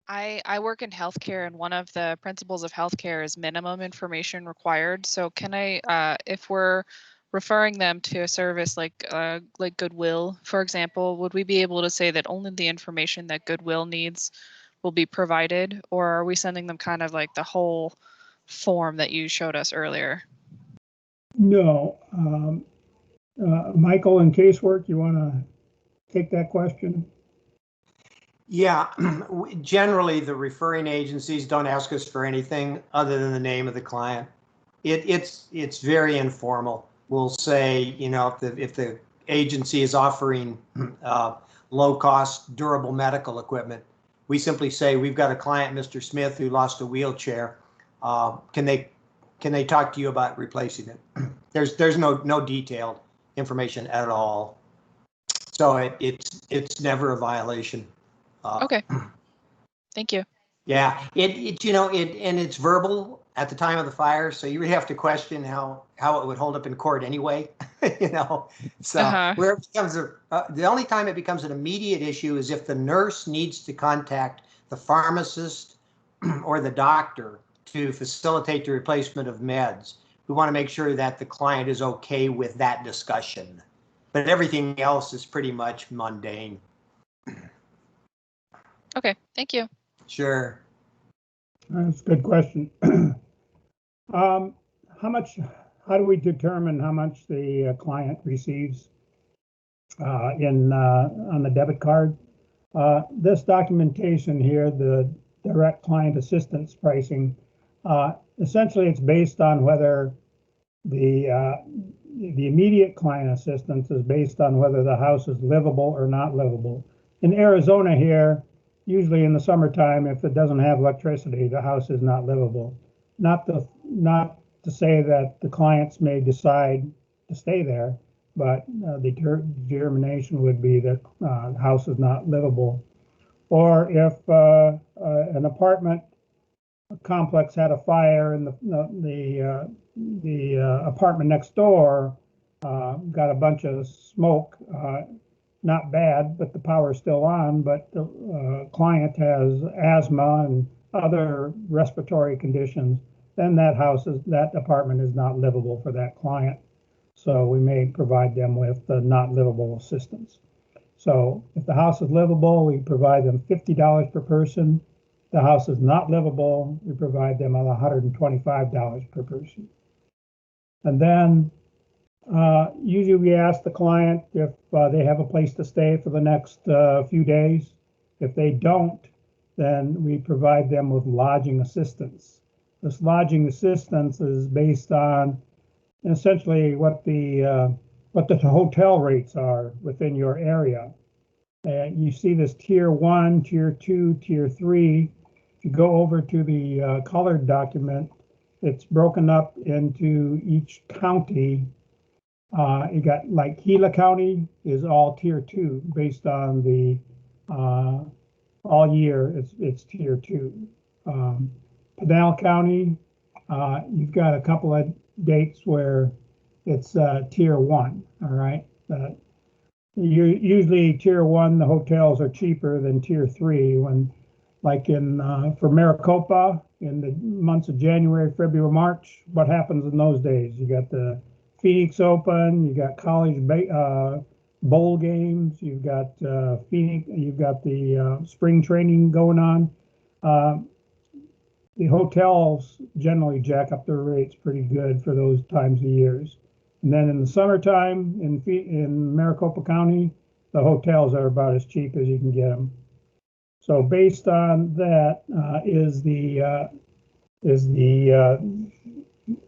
Speaker 4: I work in healthcare, and one of the principles of healthcare is minimum information required. So can I, if we're referring them to a service like Goodwill, for example, would we be able to say that only the information that Goodwill needs will be provided, or are we sending them kind of like the whole form that you showed us earlier?
Speaker 1: No. Michael, in casework, you want to take that question?
Speaker 3: Yeah, generally the referring agencies don't ask us for anything other than the name of the client. It's very informal. We'll say, if the agency is offering low-cost, durable medical equipment, we simply say, we've got a client, Mr. Smith, who lost a wheelchair. Can they talk to you about replacing it? There's no detailed information at all. So it's never a violation.
Speaker 4: Okay. Thank you.
Speaker 3: Yeah, and it's verbal at the time of the fire, so you really have to question how it would hold up in court anyway. So where it becomes the only time it becomes an immediate issue is if the nurse needs to contact the pharmacist or the doctor to facilitate the replacement of meds. We want to make sure that the client is okay with that discussion, but everything else is pretty much mundane.
Speaker 4: Okay, thank you.
Speaker 3: Sure.
Speaker 1: That's a good question. How do we determine how much the client receives on the debit card? This documentation here, the direct client assistance pricing, essentially it's based on whether the immediate client assistance is based on whether the house is livable or not livable. In Arizona here, usually in the summertime, if it doesn't have electricity, the house is not livable. Not to say that the clients may decide to stay there, but the determination would be that the house is not livable. Or if an apartment complex had a fire and the apartment next door got a bunch of smoke, not bad, but the power is still on, but the client has asthma and other respiratory conditions, then that apartment is not livable for that client. So we may provide them with not livable assistance. So if the house is livable, we provide them $50 per person. If the house is not livable, we provide them $125 per person. And then usually we ask the client if they have a place to stay for the next few days. If they don't, then we provide them with lodging assistance. This lodging assistance is based on essentially what the hotel rates are within your area. You see this tier 1, tier 2, tier 3. If you go over to the colored document, it's broken up into each county. You got like Gila County is all tier 2 based on the all year it's tier 2. Pinal County, you've got a couple of dates where it's tier 1. All right. Usually tier 1, the hotels are cheaper than tier 3. When, like for Maricopa, in the months of January, February, March, what happens in those days? You got the Phoenix Open, you got college bowl games, you've got Phoenix, you've got the spring training going on. The hotels generally jack up their rates pretty good for those times of years. And then in the summertime in Maricopa County, the hotels are about as cheap as you can get them. So based on that is the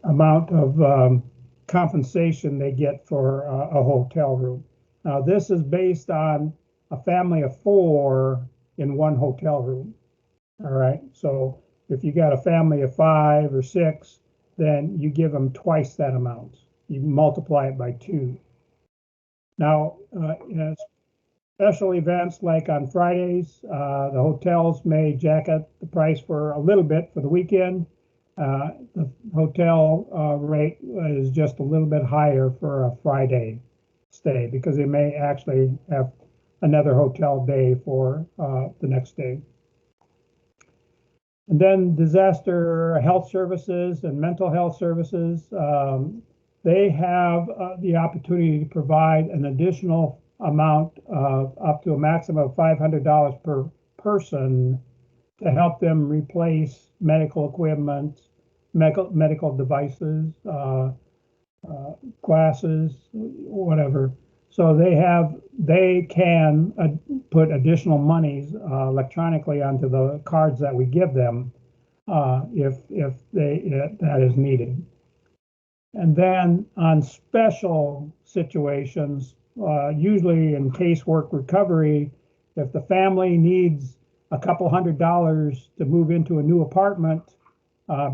Speaker 1: amount of compensation they get for a hotel room. Now this is based on a family of 4 in one hotel room. All right, so if you got a family of 5 or 6, then you give them twice that amount. You multiply it by 2. Now, in special events like on Fridays, the hotels may jack up the price for a little bit for the weekend. The hotel rate is just a little bit higher for a Friday stay because they may actually have another hotel day for the next day. And then disaster health services and mental health services, they have the opportunity to provide an additional amount of up to a maximum of $500 per person to help them replace medical equipment, medical devices, glasses, whatever. So they can put additional monies electronically onto the cards that we give them if that is needed. And then on special situations, usually in casework recovery, if the family needs a couple $100 to move into a new apartment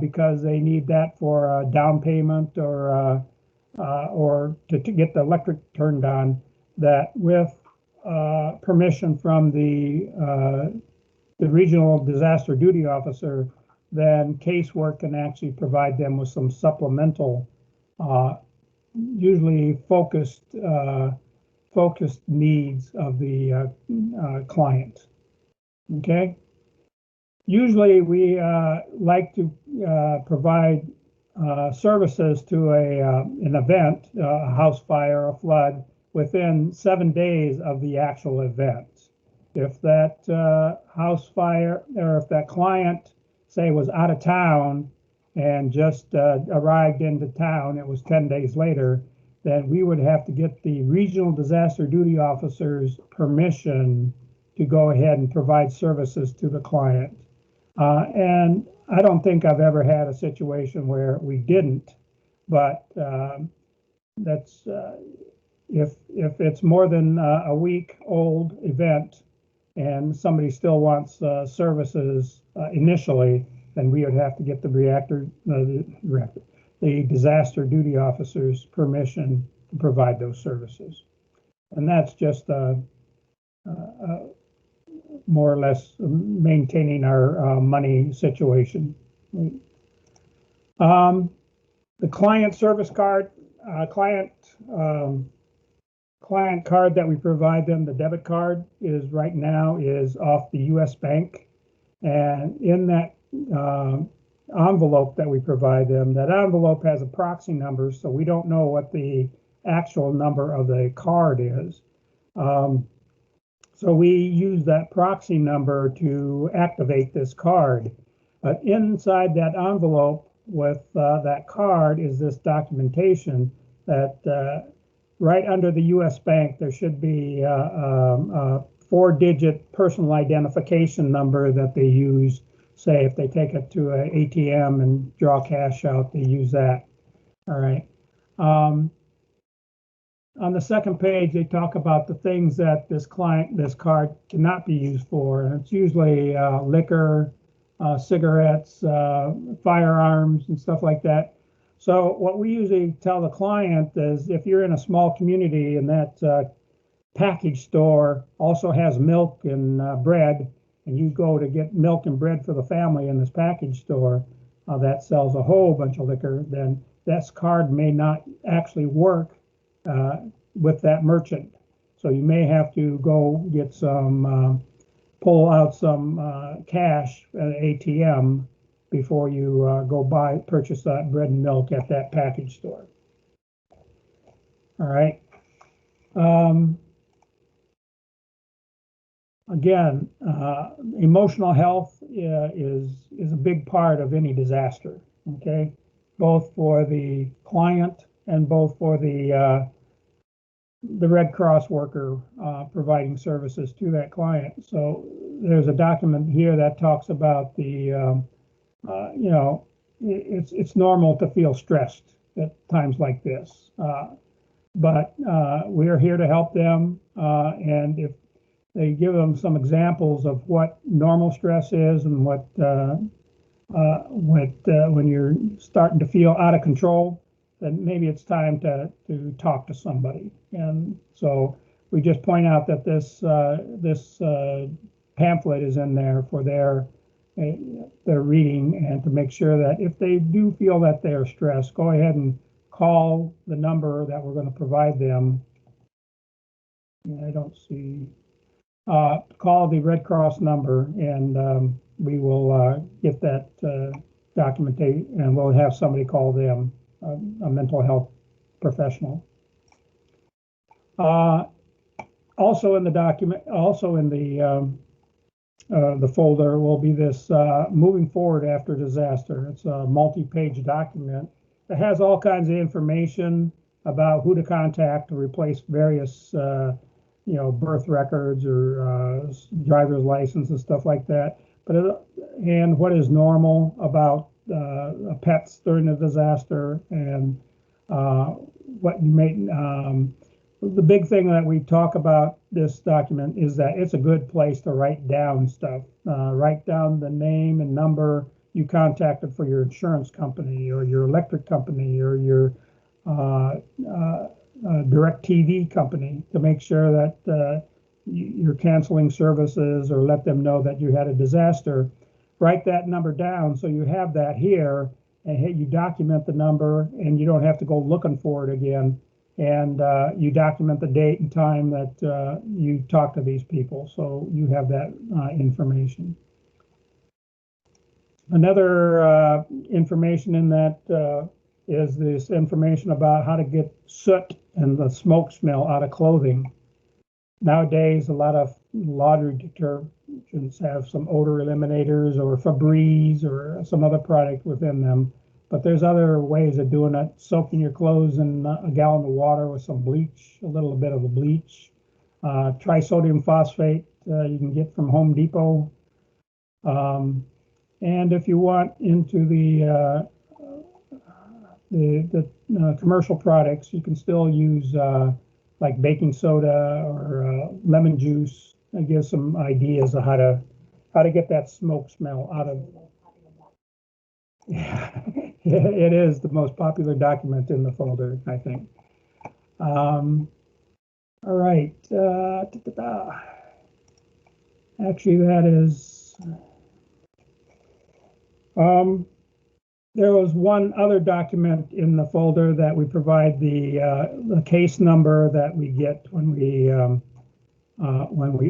Speaker 1: because they need that for a down payment or to get the electric turned on, that with permission from the regional disaster duty officer, then casework can actually provide them with some supplemental, usually focused needs of the client. Okay. Usually we like to provide services to an event, a house fire, a flood, within 7 days of the actual event. If that house fire or if that client, say, was out of town and just arrived into town, it was 10 days later, then we would have to get the regional disaster duty officer's permission to go ahead and provide services to the client. And I don't think I've ever had a situation where we didn't, but that's if it's more than a week old event and somebody still wants services initially, then we would have to get the disaster duty officer's permission to provide those services. And that's just more or less maintaining our money situation. The client service card, client card that we provide them, the debit card, is right now is off the U.S. Bank, and in that envelope that we provide them, that envelope has a proxy number, so we don't know what the actual number of the card is. So we use that proxy number to activate this card. But inside that envelope with that card is this documentation that right under the U.S. Bank, there should be a 4-digit personal identification number that they use. Say if they take it to an ATM and draw cash out, they use that. All right. On the second page, they talk about the things that this card cannot be used for. And it's usually liquor, cigarettes, firearms, and stuff like that. So what we usually tell the client is if you're in a small community and that package store also has milk and bread, and you go to get milk and bread for the family in this package store that sells a whole bunch of liquor, then that card may not actually work with that merchant. So you may have to go get some, pull out some cash at an ATM before you go purchase that bread and milk at that package store. All right. Again, emotional health is a big part of any disaster, okay? Both for the client and both for the Red Cross worker providing services to that client. So there's a document here that talks about the, you know, it's normal to feel stressed at times like this, but we're here to help them, and if they give them some examples of what normal stress is and what when you're starting to feel out of control, then maybe it's time to talk to somebody. And so we just point out that this pamphlet is in there for their reading, and to make sure that if they do feel that they are stressed, go ahead and call the number that we're going to provide them. I don't see. Call the Red Cross number, and we will get that documentation, and we'll have somebody call them, a mental health professional. Also in the document, also in the folder will be this moving forward after disaster. It's a multi-page document that has all kinds of information about who to contact to replace various you know, birth records or driver's license and stuff like that. But and what is normal about pets during a disaster, and what you may. The big thing that we talk about this document is that it's a good place to write down stuff. Write down the name and number you contacted for your insurance company or your electric company or your DirecTV company, to make sure that you're canceling services or let them know that you had a disaster. Write that number down so you have that here, and you document the number, and you don't have to go looking for it again. And you document the date and time that you talk to these people, so you have that information. Another information in that is this information about how to get soot and the smoke smell out of clothing. Nowadays, a lot of laundry detergents have some odor eliminators or Febreze or some other product within them, but there's other ways of doing it. Soaking your clothes in a gallon of water with some bleach, a little bit of a bleach. Trisodium phosphate you can get from Home Depot. And if you want into the commercial products, you can still use like baking soda or lemon juice. It gives some ideas of how to get that smoke smell out of. Yeah, it is the most popular document in the folder, I think. All right. Actually, that is. There was one other document in the folder that we provide the case number that we get when we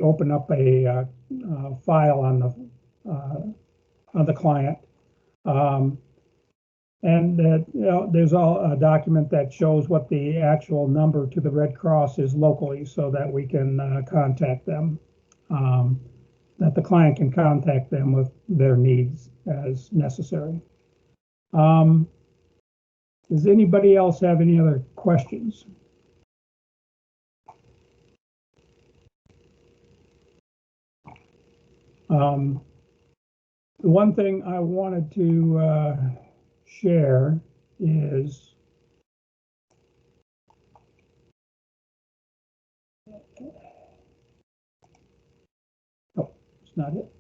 Speaker 1: open up a file on the client, and you know, there's a document that shows what the actual number to the Red Cross is locally, so that we can contact them, that the client can contact them with their needs as necessary. Does anybody else have any other questions? The one thing I wanted to share is That's not it.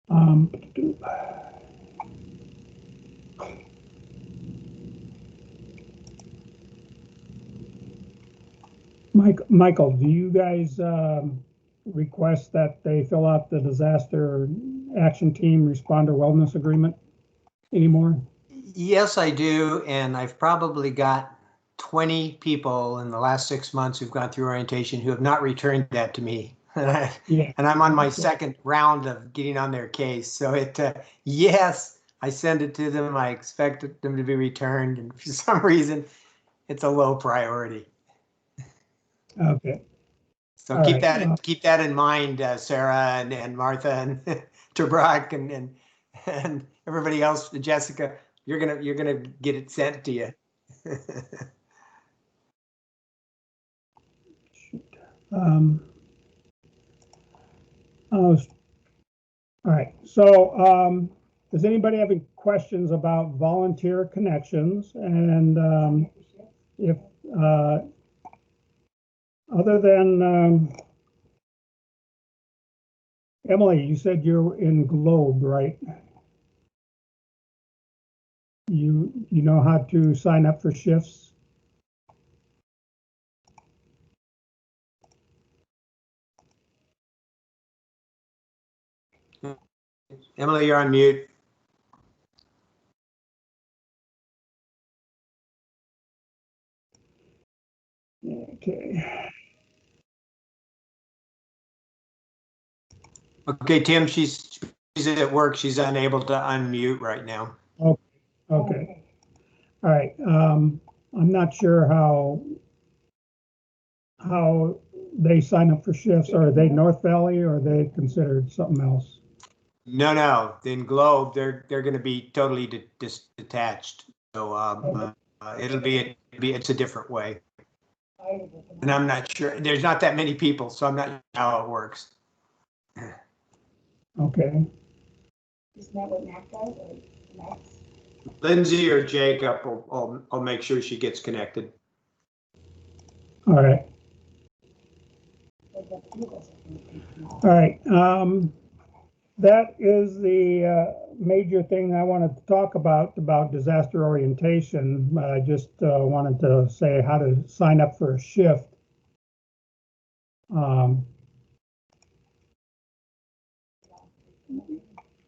Speaker 1: Um, Michael, do you guys request that they fill out the disaster action team responder wellness agreement anymore?
Speaker 3: Yes, I do. And I've probably got 20 people in the last 6 months who've gone through orientation who have not returned that to me.
Speaker 1: Yeah.
Speaker 3: And I'm on my second round of getting on their case. So yes, I send it to them. I expect them to be returned. And for some reason, it's a low priority.
Speaker 1: Okay.
Speaker 3: So
Speaker 1: All
Speaker 3: keep
Speaker 1: right.
Speaker 3: keep that in mind, Sarah and Martha and Tabrak and everybody else. Jessica, you're gonna get it sent to you.
Speaker 1: All right. So does anybody have any questions about volunteer connections? And if other than Emily, you said you're in Globe, right? You know how to sign up for shifts?
Speaker 3: Emily, you're on mute.
Speaker 1: Okay.
Speaker 3: Okay, Tim, she's at work. She's unable to unmute right now.
Speaker 1: Okay. All right. I'm not sure how they sign up for shifts. Are they North Valley or are they considered something else?
Speaker 3: No. In Globe, they're going to be totally detached. So it's a different way. And I'm not sure. There's not that many people, so I'm not sure how it works.
Speaker 1: Okay.
Speaker 5: Isn't that what Mac does, or Max?
Speaker 3: Lindsay or Jacob, I'll make sure she gets connected.
Speaker 1: All right. All right. That is the major thing I wanted to talk about disaster orientation. I just wanted to say how to sign up for a shift.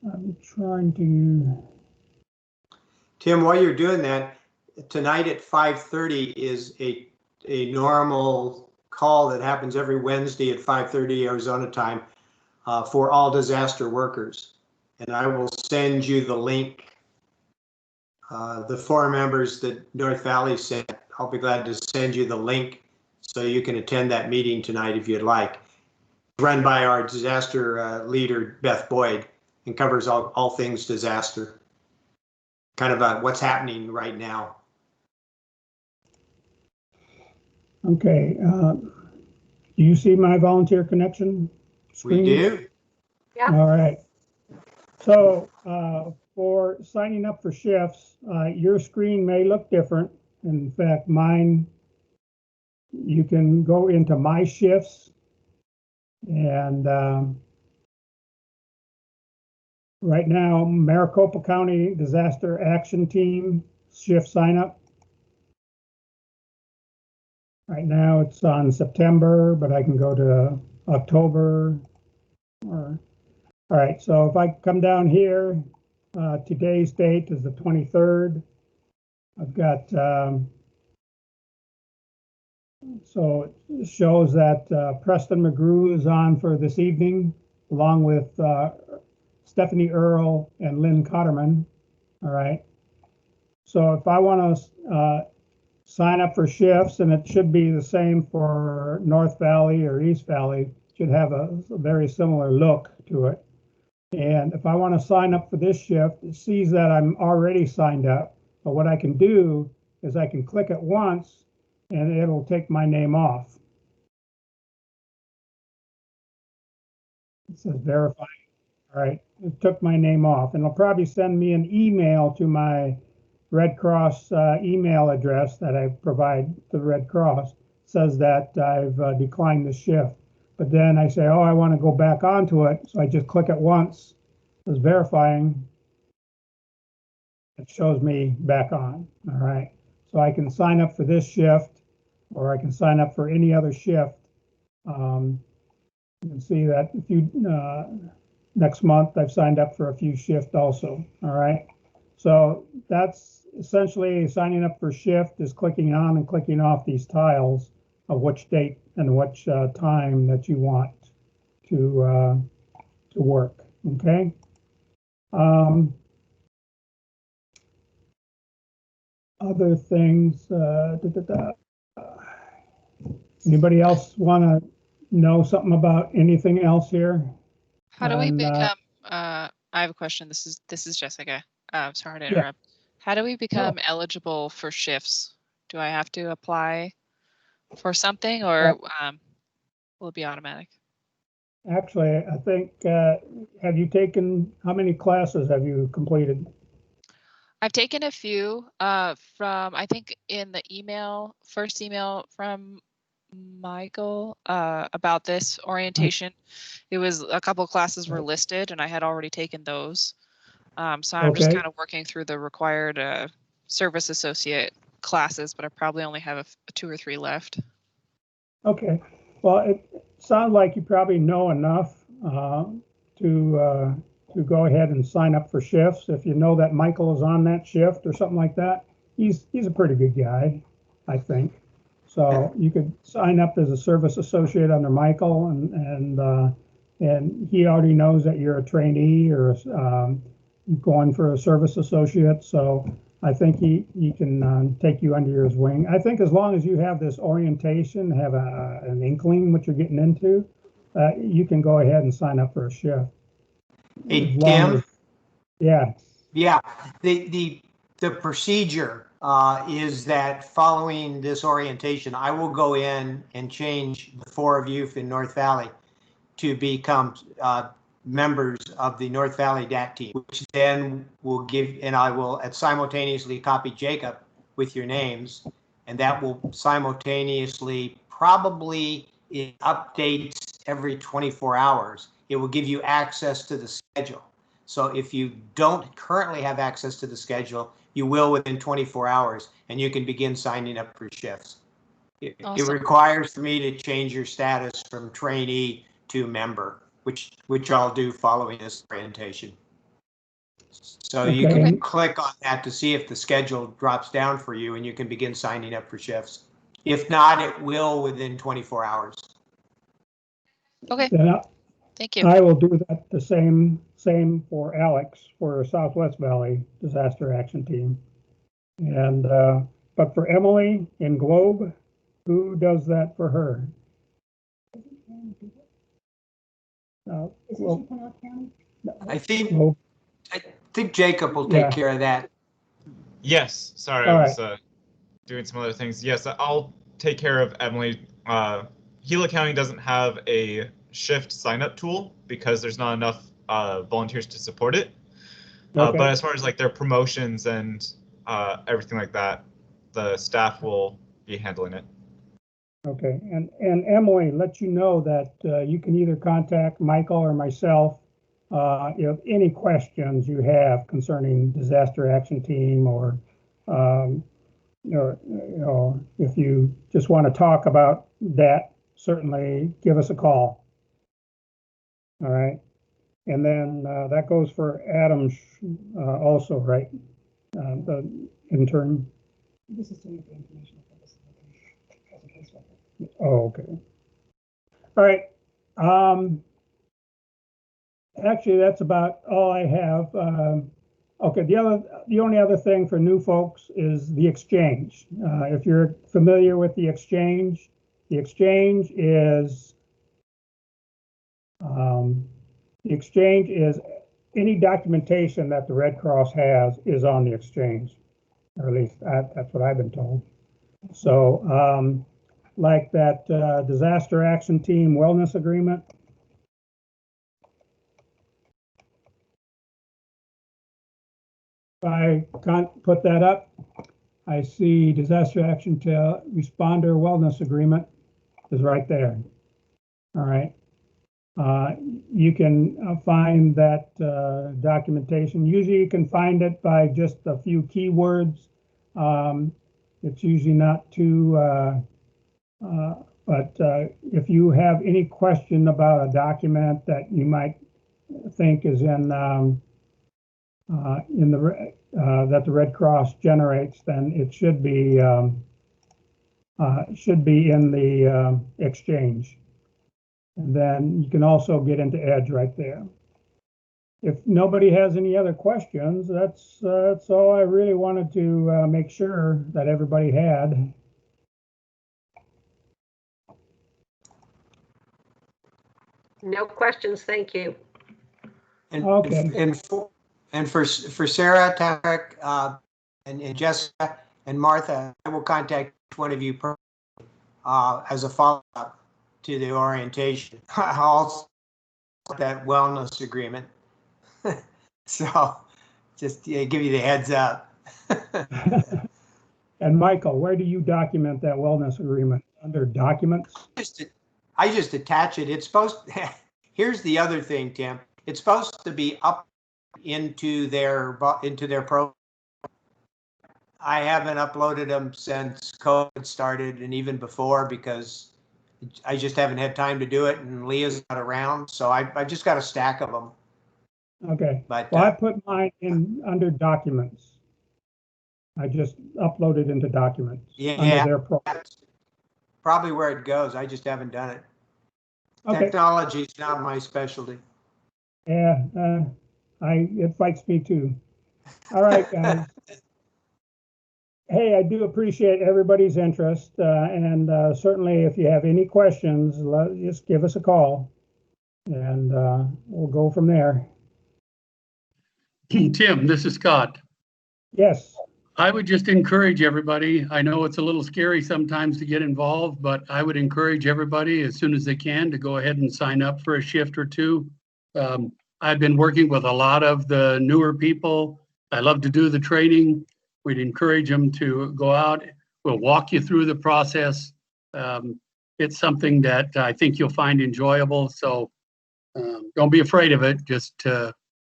Speaker 1: I'm trying to.
Speaker 3: Tim, while you're doing that, tonight at 5:30 is a normal call that happens every Wednesday at 5:30 Arizona time for all disaster workers. And I will send you the link. The 4 members that North Valley sent, I'll be glad to send you the link so you can attend that meeting tonight if you'd like. Run by our disaster leader, Beth Boyd, and covers all things disaster. Kind of what's happening right now.
Speaker 1: Okay. Do you see my volunteer connection screen?
Speaker 3: We do.
Speaker 5: Yeah.
Speaker 1: All right. So for signing up for shifts, your screen may look different. In fact, mine, you can go into my shifts and right now, Maricopa County Disaster Action Team shift sign up. Right now it's on September, but I can go to October. All right, so if I come down here, today's date is the 23rd. I've got, so it shows that Preston McGrew is on for this evening, along with Stephanie Earle and Lynn Cotterman. All right. So if I want to sign up for shifts, and it should be the same for North Valley or East Valley, should have a very similar look to it. And if I want to sign up for this shift, it sees that I'm already signed up. But what I can do is I can click it once and it'll take my name off. It says verify. All right, it took my name off, and it'll probably send me an email to my Red Cross email address that I provide to the Red Cross. It says that I've declined the shift. But then I say, oh, I want to go back onto it. So I just click it once. It's verifying. It shows me back on. All right. So I can sign up for this shift, or I can sign up for any other shift. You can see that if you next month I've signed up for a few shifts also. All right. So that's essentially signing up for shift is clicking on and clicking off these tiles of which date and which time that you want to work. Okay. Other things. Anybody else want to know something about anything else here?
Speaker 4: How do we
Speaker 1: And,
Speaker 4: become, I have a question. This is Jessica. Sorry to
Speaker 1: Yeah.
Speaker 4: interrupt. How do we become eligible for shifts? Do I have to apply for something, or will it be automatic?
Speaker 1: Actually, I think, have you taken, how many classes have you completed?
Speaker 4: I've taken a few from, I think in the first email from Michael about this orientation. It was a couple of classes were listed and I had already taken those. So I'm just
Speaker 1: Okay.
Speaker 4: kind of working through the required service associate classes, but I probably only have 2 or 3 left.
Speaker 1: Okay. Well, it sounds like you probably know enough to go ahead and sign up for shifts. If you know that Michael is on that shift or something like that, he's a pretty good guy, I think. So you could sign up as a service associate under Michael, and he already knows that you're a trainee or going for a service associate. So I think he can take you under his wing. I think as long as you have this orientation, have an inkling what you're getting into, you can go ahead and sign up for a shift.
Speaker 3: Hey, Tim?
Speaker 1: Yeah.
Speaker 3: Yeah, the procedure is that following this orientation, I will go in and change the 4 of you in North Valley to become members of the North Valley DAT team, which then will give, and I will simultaneously copy Jacob with your names, and that will simultaneously, probably it updates every 24 hours. It will give you access to the schedule. So if you don't currently have access to the schedule, you will within 24 hours, and you can begin signing up for shifts. It requires for me to change your status from trainee to member, which I'll do following this orientation. So you can click on that to see if the schedule drops down for you, and you can begin signing up for shifts. If not, it will within 24 hours.
Speaker 4: Okay.
Speaker 1: Then
Speaker 4: Thank you.
Speaker 1: I will do that the same for Alex for Southwest Valley Disaster Action Team. And but for Emily in Globe, who does that for her?
Speaker 5: Is
Speaker 1: Well,
Speaker 5: it Pinellas County?
Speaker 3: I think
Speaker 1: Globe.
Speaker 3: Jacob will take
Speaker 1: Yeah.
Speaker 3: care of that.
Speaker 2: Yes, sorry,
Speaker 1: All
Speaker 2: I was doing some other things. Yes, I'll take care of Emily. Gila County doesn't have a shift sign-up tool because there's not enough volunteers to support it.
Speaker 1: Okay.
Speaker 2: But as far as like their promotions and everything like that, the staff will be handling it.
Speaker 1: Okay, and Emily, let you know that you can either contact Michael or myself if any questions you have concerning Disaster Action Team, or if you just want to talk about that, certainly give us a call. All right, and then that goes for Adam also, right? The intern.
Speaker 5: This is doing the informational purposes of the present case record.
Speaker 1: Oh, okay. All right. Actually, that's about all I have. Okay, the only other thing for new folks is the exchange. If you're familiar with the exchange is any documentation that the Red Cross has is on the exchange, or at least that's what I've been told. So, like that disaster action team wellness agreement, I can't put that up. I see disaster action to responder wellness agreement is right there. All right. You can find that documentation. Usually you can find it by just a few keywords. It's usually not too, but if you have any question about a document that you might think is in the that the Red Cross generates, then it should be in the exchange. And then you can also get into Edge right there. If nobody has any other questions, that's all I really wanted to make sure that everybody had.
Speaker 6: No questions, thank you.
Speaker 3: And,
Speaker 1: Okay.
Speaker 3: and for Sarah, Tarek, and Jessica and Martha, I will contact each one of you as a follow-up to the orientation. Also, that wellness agreement. So, just give you the heads up.
Speaker 1: And Michael, where do you document that wellness agreement? Under documents?
Speaker 3: I just attach it. It's supposed. Here's the other thing, Tim. It's supposed to be up into their program. I haven't uploaded them since COVID started and even before because I just haven't had time to do it and Leah's not around. So I've just got a stack of them.
Speaker 1: Okay.
Speaker 3: But
Speaker 1: Well, I put mine in under documents. I just uploaded into documents under their program.
Speaker 3: That's probably where it goes. I just haven't done it.
Speaker 1: Okay.
Speaker 3: Technology is not my specialty.
Speaker 1: Yeah, it fights me too. All right, guys. Hey, I do appreciate everybody's interest, and certainly if you have any questions, just give us a call, and we'll go from there.
Speaker 7: Tim, this is Scott.
Speaker 1: Yes.
Speaker 7: I would just encourage everybody. I know it's a little scary sometimes to get involved, but I would encourage everybody as soon as they can to go ahead and sign up for a shift or two. I've been working with a lot of the newer people. I love to do the training. We'd encourage them to go out. We'll walk you through the process. It's something that I think you'll find enjoyable. So don't be afraid of it. Just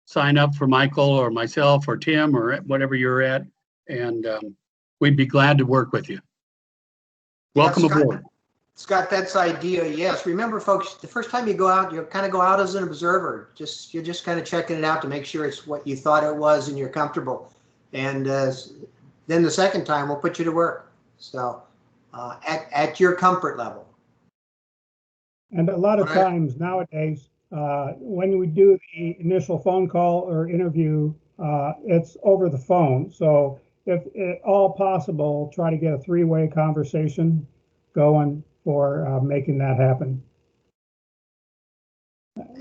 Speaker 7: sign up for Michael or myself or Tim or whatever you're at. And we'd be glad to work with you. Welcome aboard.
Speaker 3: Scott, that's idea. Yes. Remember, folks, the first time you go out, you kind of go out as an observer. You're just kind of checking it out to make sure it's what you thought it was and you're comfortable. And then the second time we'll put you to work. So at your comfort level.
Speaker 1: And a lot of times nowadays, when we do the initial phone call or interview, it's over the phone. So if at all possible, try to get a three-way conversation going for making that happen.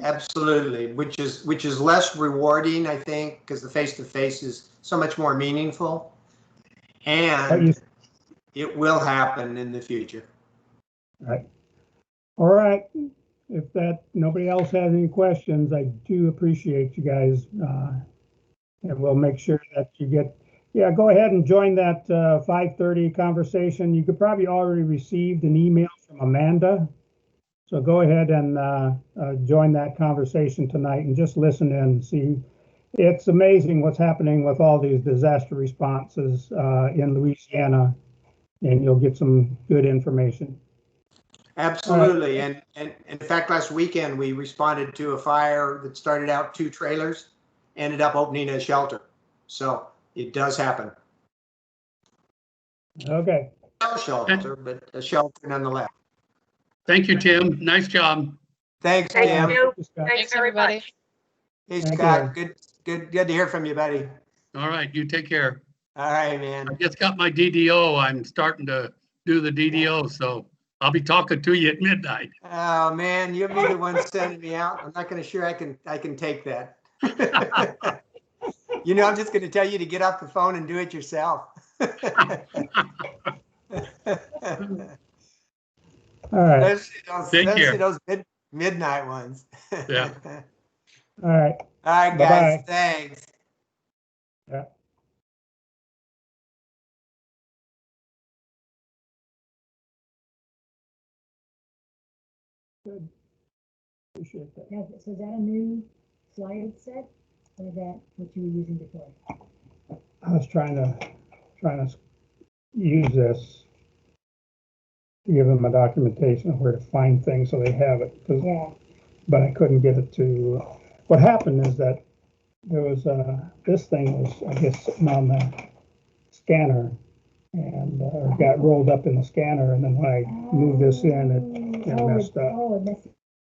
Speaker 3: Absolutely, which is less rewarding, I think, because the face-to-face is so much more meaningful, and it will happen in the future.
Speaker 1: Right. All right. If nobody else has any questions, I do appreciate you guys, and we'll make sure that you get. Yeah, go ahead and join that 5:30 conversation. You could probably already received an email from Amanda. So go ahead and join that conversation tonight and just listen in and see. It's amazing what's happening with all these disaster responses in Louisiana, and you'll get some good information.
Speaker 3: Absolutely. Right. And in fact, last weekend, we responded to a fire that started out 2 trailers, ended up opening a shelter. So it does happen.
Speaker 1: Okay.
Speaker 3: No shelter, but a shelter nonetheless.
Speaker 7: Thank you, Tim. Nice job.
Speaker 3: Thanks,
Speaker 6: Thank
Speaker 3: Tim.
Speaker 6: you.
Speaker 4: Thanks, everybody.
Speaker 3: Hey,
Speaker 1: Thank
Speaker 3: Scott.
Speaker 1: you.
Speaker 3: Good to hear from you, buddy.
Speaker 7: All right, you take care.
Speaker 3: All right, man.
Speaker 7: I just got my DDO. I'm starting to do the DDO, so I'll be talking to you at midnight.
Speaker 3: Oh man, you'll be the one sending me out. I'm not going to sure I can take that. You know, I'm just going to tell you to get off the phone and do it yourself.
Speaker 1: All right.
Speaker 3: Let's see
Speaker 7: care.
Speaker 3: those midnight ones.
Speaker 7: Yeah.
Speaker 1: All right.
Speaker 3: All right, guys.
Speaker 1: Bye-bye.
Speaker 3: Thanks.
Speaker 1: Yeah. Good. Appreciate that.
Speaker 5: Now, so is that a new slide set, or is that what you were using before?
Speaker 1: I was trying to use this to give them a documentation of where to find things so they have it.
Speaker 5: Yeah.
Speaker 1: But I couldn't get it to. What happened is that there was this thing was, I guess, sitting on the scanner and got rolled up in the scanner, and then when I moved this in, it messed up.
Speaker 5: Oh, it messed